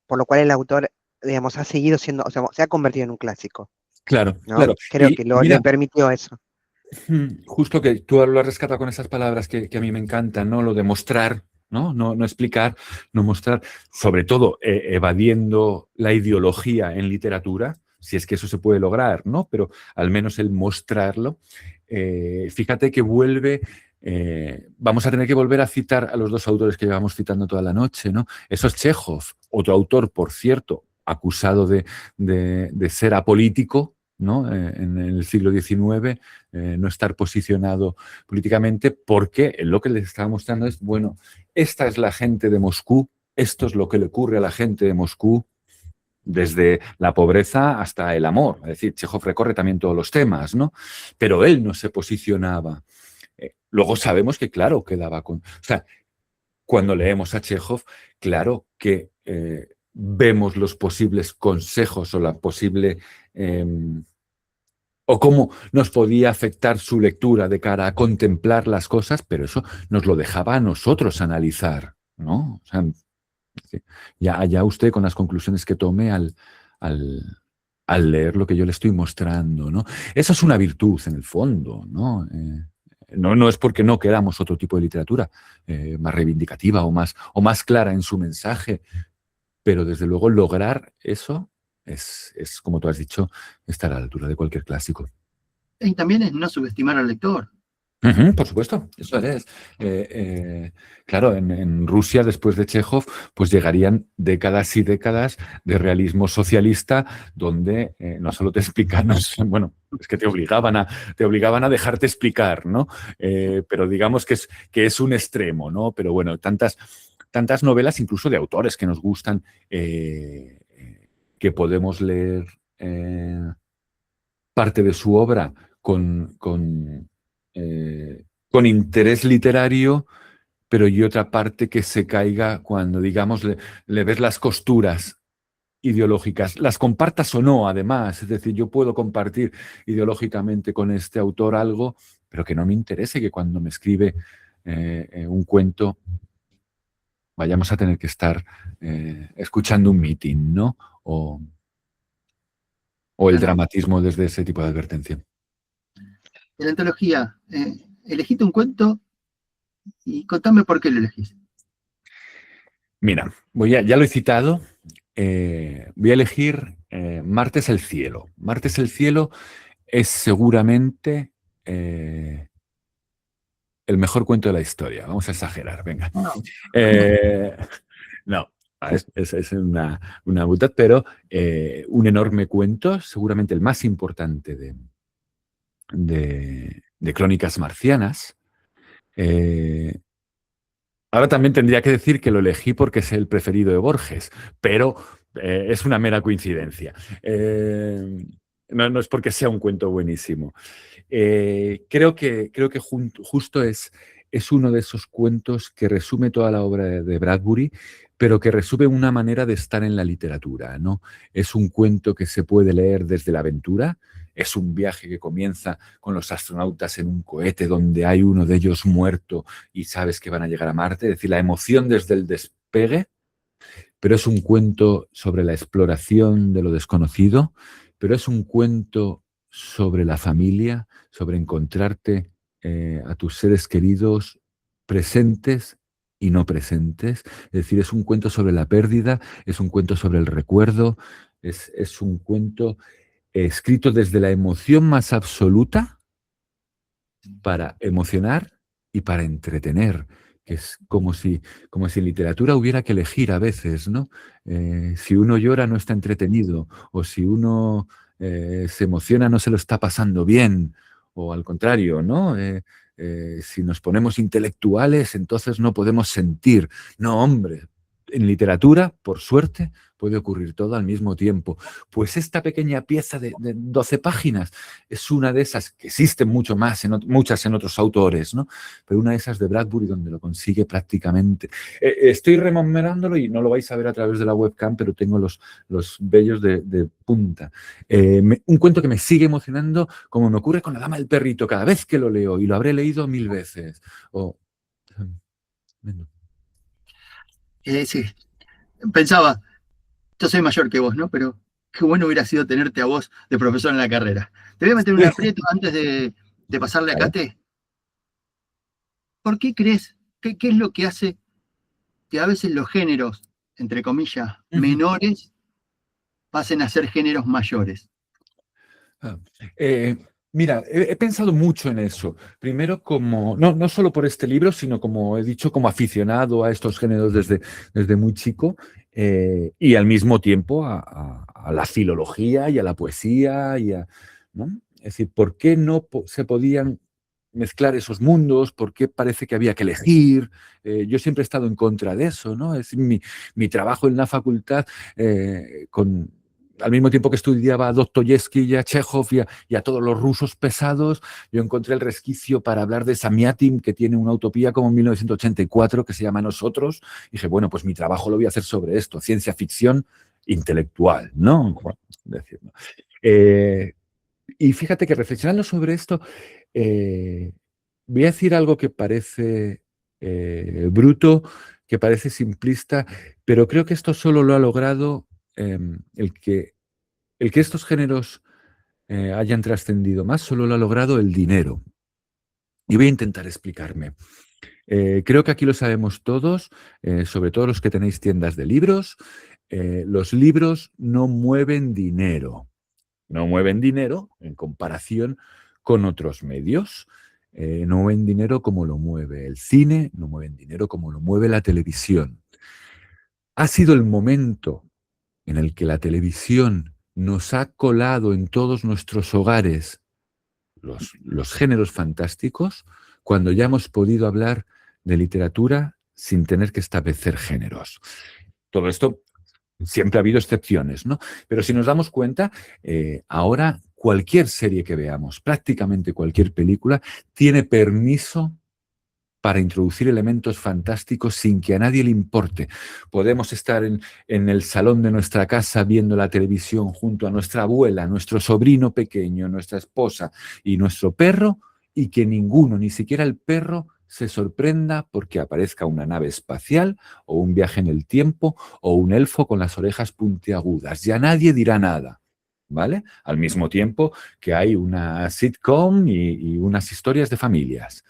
por lo cual el autor, digamos, ha seguido siendo, o sea, se ha convertido en un clásico, Claro, ¿no? claro. Creo Y que mira, le permitió eso. justo que tú lo has rescatado con esas palabras que a mí me encantan, ¿no? Lo de mostrar, ¿no? No explicar, no mostrar, sobre todo evadiendo la ideología en literatura, si es que eso se puede lograr, ¿no? Pero al menos el mostrarlo. Fíjate que vamos a tener que volver a citar a los dos autores que llevamos citando toda la noche, ¿no? Eso es Chekhov, otro autor, por cierto, acusado de ser apolítico, ¿no? En el siglo XIX, no estar posicionado políticamente, porque lo que les estaba mostrando es, bueno, esta es la gente de Moscú, esto es lo que le ocurre a la gente de Moscú, desde la pobreza hasta el amor. Es decir, Chekhov recorre también todos los temas, ¿no? Pero él no se posicionaba. Luego sabemos que, claro, quedaba con... O sea, cuando leemos a Chekhov, claro que vemos los posibles consejos o la posible... o cómo nos podía afectar su lectura de cara a contemplar las cosas, pero eso nos lo dejaba a nosotros analizar, ¿no? O sea, ya usted con las conclusiones que tome al leer lo que yo le estoy mostrando, ¿no? Eso es una virtud en el fondo, ¿no? No es porque no queramos otro tipo de literatura más reivindicativa o más clara en su mensaje, pero desde luego lograr eso es, como tú has dicho, estar a la altura de cualquier clásico. Y también es no subestimar al lector. Por supuesto, eso es. Claro, en Rusia, después de Chekhov, pues llegarían décadas y décadas de realismo socialista donde no solo te explican, bueno, es que te obligaban a dejarte explicar, ¿no? Pero digamos que es un extremo, ¿no? Pero bueno, tantas novelas, incluso de autores que nos gustan, que podemos leer parte de su obra con interés literario, pero y otra parte que se caiga cuando, digamos, le ves las costuras ideológicas, las compartas o no, además. Es decir, yo puedo compartir ideológicamente con este autor algo, pero que no me interese que cuando me escribe un cuento vayamos a tener que estar escuchando un meeting, ¿no? O el Claro. dramatismo desde ese tipo de advertencia. En la antología, elegiste un cuento y contame por qué lo elegís. Mira, ya lo he citado, voy a elegir Marte es el cielo. Marte es el cielo es seguramente el mejor cuento de la historia. Vamos a exagerar, venga. No. No, es una butad, pero un enorme cuento, seguramente el más importante de Crónicas Marcianas. Ahora también tendría que decir que lo elegí porque es el preferido de Borges, pero es una mera coincidencia. No es porque sea un cuento buenísimo. Creo que justo es uno de esos cuentos que resume toda la obra de Bradbury, pero que resume una manera de estar en la literatura, ¿no? Es un cuento que se puede leer desde la aventura. Es un viaje que comienza con los astronautas en un cohete donde hay uno de ellos muerto y sabes que van a llegar a Marte. Es decir, la emoción desde el despegue, pero es un cuento sobre la exploración de lo desconocido, pero es un cuento sobre la familia, sobre encontrarte a tus seres queridos presentes y no presentes. Es decir, es un cuento sobre la pérdida, es un cuento sobre el recuerdo, es un cuento escrito desde la emoción más absoluta para emocionar y para entretener, que es como si en literatura hubiera que elegir a veces, ¿no? Si uno llora no está entretenido, o si uno se emociona no se lo está pasando bien, o al contrario, ¿no? Si nos ponemos intelectuales, entonces no podemos sentir. No, hombre, en literatura, por suerte, puede ocurrir todo al mismo tiempo. Pues esta pequeña pieza de 12 páginas es una de esas, que existen mucho más, muchas en otros autores, ¿no? Pero una de esas de Bradbury donde lo consigue prácticamente. Estoy rememorándolo y no lo vais a ver a través de la webcam, pero tengo los vellos de punta. Un cuento que me sigue emocionando, como me ocurre con La Dama del Perrito, cada vez que lo leo, y lo habré leído 1000 veces. Sí, pensaba, yo soy mayor que vos, ¿no? Pero qué bueno hubiera sido tenerte a vos de profesor en la carrera. Te voy a meter un aprieto antes de pasarle a Cate. ¿Por qué crees? ¿Qué es lo que hace que a veces los géneros, entre comillas, menores, pasen a ser géneros mayores? Mira, he pensado mucho en eso. Primero, no solo por este libro, sino como he dicho, como aficionado a estos géneros desde muy chico, y al mismo tiempo a la filología y a la poesía, ¿no? Es decir, ¿por qué no se podían mezclar esos mundos? ¿Por qué parece que había que elegir? Yo siempre he estado en contra de eso, ¿no? Es decir, mi trabajo en la facultad al mismo tiempo que estudiaba a Dostoyevsky y a Chekhov y a todos los rusos pesados, yo encontré el resquicio para hablar de Samiatin, que tiene una utopía como en 1984 que se llama Nosotros. Y dije, bueno, pues mi trabajo lo voy a hacer sobre esto, ciencia ficción intelectual, ¿no? Bueno, decirlo. Y fíjate que reflexionando sobre esto, voy a decir algo que parece bruto, que parece simplista, pero creo que esto solo lo ha logrado el que estos géneros hayan trascendido más, solo lo ha logrado el dinero. Y voy a intentar explicarme. Creo que aquí lo sabemos todos, sobre todo los que tenéis tiendas de libros. los libros no mueven dinero. No mueven dinero en comparación con otros medios. No mueven dinero como lo mueve el cine, no mueven dinero como lo mueve la televisión. Ha sido el momento en el que la televisión nos ha colado en todos nuestros hogares los géneros fantásticos, cuando ya hemos podido hablar de literatura sin tener que establecer géneros. Todo esto, siempre ha habido excepciones, ¿no? Pero si nos damos cuenta, ahora cualquier serie que veamos, prácticamente cualquier película, tiene permiso para introducir elementos fantásticos sin que a nadie le importe. Podemos estar en el salón de nuestra casa viendo la televisión junto a nuestra abuela, nuestro sobrino pequeño, nuestra esposa y nuestro perro, y que ninguno, ni siquiera el perro, se sorprenda porque aparezca una nave espacial o un viaje en el tiempo o un elfo con las orejas puntiagudas. Ya nadie dirá nada, ¿vale? Al mismo tiempo que hay una sitcom y unas historias de familias.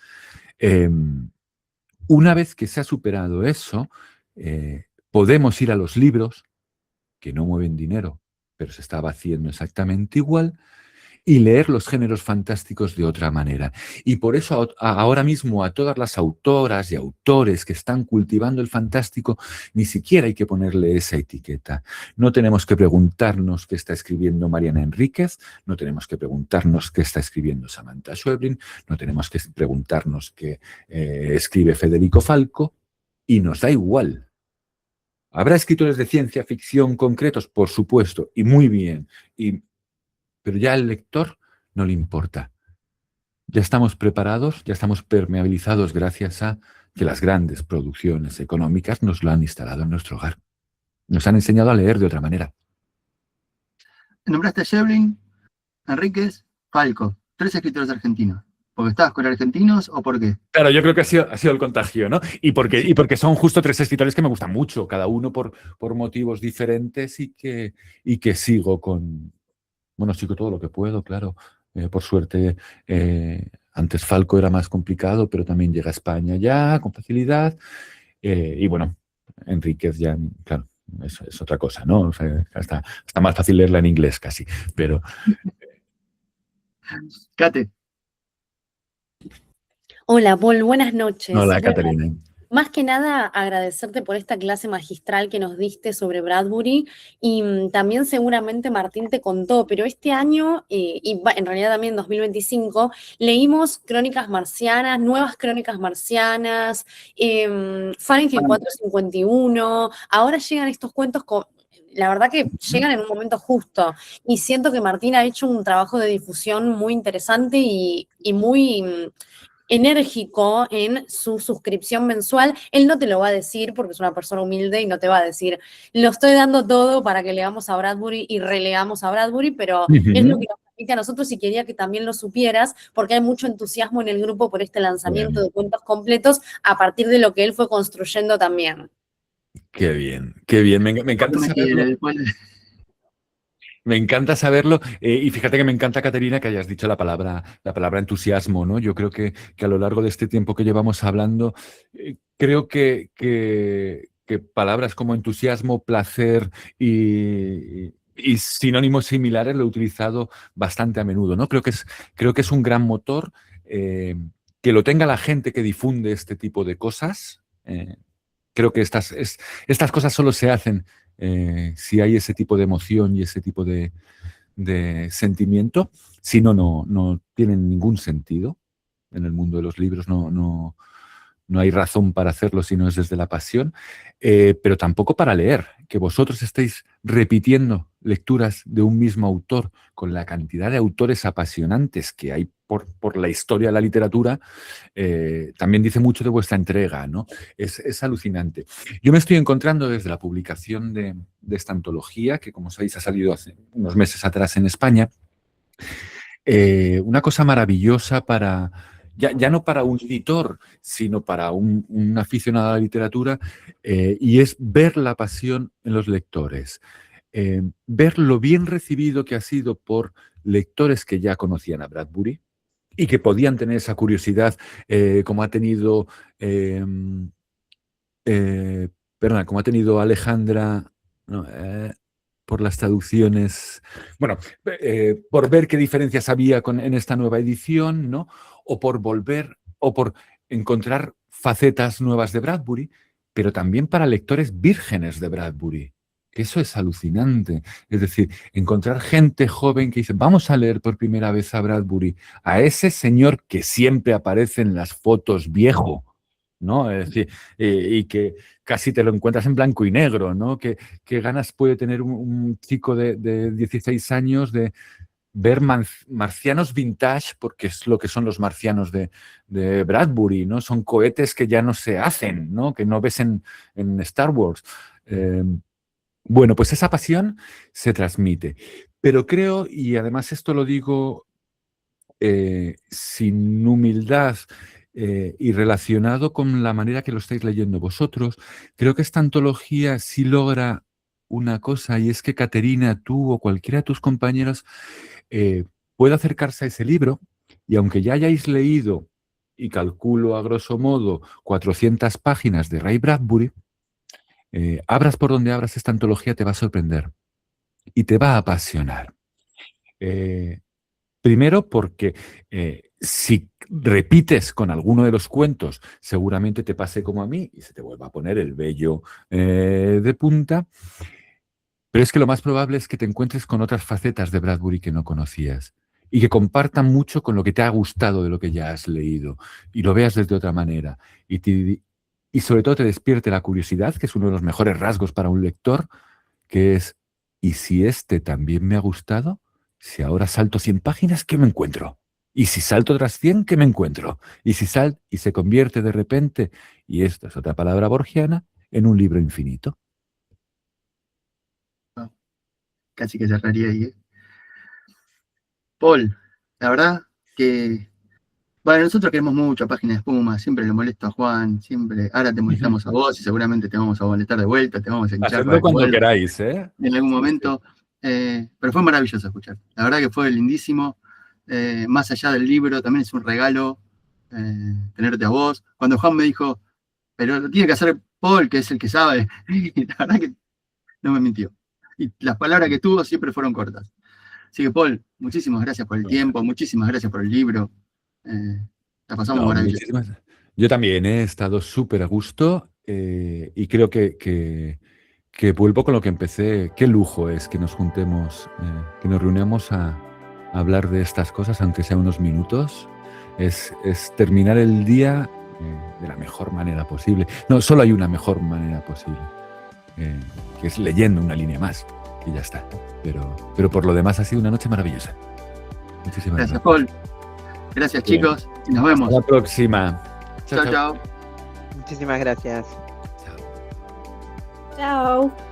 Una vez que se ha superado eso, podemos ir a los libros, que no mueven dinero, pero se estaba haciendo exactamente igual, y leer los géneros fantásticos de otra manera. Y por eso ahora mismo a todas las autoras y autores que están cultivando el fantástico, ni siquiera hay que ponerle esa etiqueta. No tenemos que preguntarnos qué está escribiendo Mariana Enríquez, no tenemos que preguntarnos qué está escribiendo Samantha Schweblin, no tenemos que preguntarnos qué escribe Federico Falco, y nos da igual. ¿Habrá escritores de ciencia ficción concretos? Por supuesto, y muy bien. Pero ya al lector no le importa. Ya estamos preparados, ya estamos permeabilizados gracias a que las grandes producciones económicas nos lo han instalado en nuestro hogar. Nos han enseñado a leer de otra manera. Nombraste a Schweblin, Enríquez, Falco, 3 escritores argentinos. ¿Porque estabas con argentinos o por qué? Claro, yo creo que ha sido el contagio, ¿no? Y porque son justo 3 escritores que me gustan mucho, cada uno por motivos diferentes y que sigo con... Bueno, sigo todo lo que puedo, claro. Por suerte, antes Falco era más complicado, pero también llega a España ya, con facilidad. Y bueno, Enríquez ya, claro, es otra cosa, ¿no? O sea, está más fácil leerla en inglés casi, pero... Cate. Hola, Paul, buenas noches. Hola, Bueno, Caterina. más que nada agradecerte por esta clase magistral que nos diste sobre Bradbury y también seguramente Martín te contó, pero este año, en realidad también en 2025, leímos Crónicas Marcianas, Nuevas Crónicas Marcianas, Fahrenheit 451, ahora llegan estos cuentos la verdad que llegan en un momento justo y siento que Martín ha hecho un trabajo de difusión muy interesante y muy enérgico en su suscripción mensual. Él no te lo va a decir porque es una persona humilde y no te va a decir, lo estoy dando todo para que leamos a Bradbury y releamos a Bradbury, pero es lo que nos permite a nosotros y quería que también lo supieras porque hay mucho entusiasmo en el grupo por este lanzamiento de cuentos completos a partir de lo que él fue construyendo también. Qué bien, qué bien. Me encanta saberlo. Me encanta saberlo. Y fíjate que me encanta, Caterina, que hayas dicho la palabra entusiasmo, ¿no? Yo creo que a lo largo de este tiempo que llevamos hablando, creo que palabras como entusiasmo, placer y sinónimos similares lo he utilizado bastante a menudo, ¿no? Creo que es un gran motor que lo tenga la gente que difunde este tipo de cosas. Creo que estas cosas solo se hacen si hay ese tipo de emoción y ese tipo de sentimiento. Si no, no tienen ningún sentido. En el mundo de los libros no hay razón para hacerlo si no es desde la pasión, pero tampoco para leer. Que vosotros estéis repitiendo lecturas de un mismo autor con la cantidad de autores apasionantes que hay por la historia de la literatura, también dice mucho de vuestra entrega, ¿no? Es alucinante. Yo me estoy encontrando desde la publicación de esta antología, que como sabéis ha salido hace unos meses atrás en España, una cosa maravillosa para... Ya no para un editor, sino para un aficionado a la literatura, y es ver la pasión en los lectores. Ver lo bien recibido que ha sido por lectores que ya conocían a Bradbury y que podían tener esa curiosidad, como ha tenido como ha tenido Alejandra ¿no? Por las traducciones, bueno, por ver qué diferencias había en esta nueva edición, ¿no? O por encontrar facetas nuevas de Bradbury, pero también para lectores vírgenes de Bradbury. Que eso es alucinante. Es decir, encontrar gente joven que dice, vamos a leer por primera vez a Bradbury, a ese señor que siempre aparece en las fotos viejo, ¿no? Es decir, y que casi te lo encuentras en blanco y negro, ¿no? ¿Qué ganas puede tener un chico de 16 años de ver marcianos vintage, porque es lo que son los marcianos de Bradbury, ¿no? Son cohetes que ya no se hacen, ¿no? Que no ves en Star Wars. Bueno, pues esa pasión se transmite. Pero creo, y además esto lo digo sin humildad y relacionado con la manera que lo estáis leyendo vosotros, creo que esta antología sí logra una cosa, y es que Caterina, tú o cualquiera de tus compañeros puede acercarse a ese libro, y aunque ya hayáis leído, y calculo a grosso modo, 400 páginas de Ray Bradbury, abras por donde abras esta antología, te va a sorprender y te va a apasionar. Primero porque si repites con alguno de los cuentos, seguramente te pase como a mí y se te vuelva a poner el vello de punta. Pero es que lo más probable es que te encuentres con otras facetas de Bradbury que no conocías y que compartan mucho con lo que te ha gustado de lo que ya has leído y lo veas desde otra manera. Y sobre todo te despierte la curiosidad, que es uno de los mejores rasgos para un lector, que es, ¿y si este también me ha gustado? Si ahora salto 100 páginas, ¿qué me encuentro? Y si salto otras 100, ¿qué me encuentro? Y si y se convierte de repente, y esta es otra palabra borgiana, en un libro infinito. Casi que cerraría ahí. Paul, la verdad que, bueno, nosotros queremos mucho a Página de Espuma, siempre le molesto a Juan, siempre, ahora te molestamos a vos y seguramente te vamos a molestar de vuelta, te vamos a hinchar. Hacedlo cuando queráis, ¿eh? En algún momento, pero fue maravilloso escuchar. La verdad que fue lindísimo, más allá del libro, también es un regalo tenerte a vos. Cuando Juan me dijo, pero lo tiene que hacer Paul, que es el que sabe, y la verdad que no me mintió. Y las palabras que tuvo siempre fueron cortas. Así que, Paul, muchísimas gracias por el tiempo, muchísimas gracias por el libro. La pasamos maravilloso. Yo también he estado súper a gusto y creo que vuelvo con lo que empecé. Qué lujo es que nos juntemos, que nos reunamos a hablar de estas cosas, aunque sea unos minutos. Es terminar el día de la mejor manera posible. No, solo hay una mejor manera posible, que es leyendo una línea más. Y ya está. Pero por lo demás ha sido una noche maravillosa. Muchísimas gracias. Paul. Gracias, chicos. Y nos vemos. Hasta la próxima. Chao, chao. Muchísimas gracias. Chao. Chao.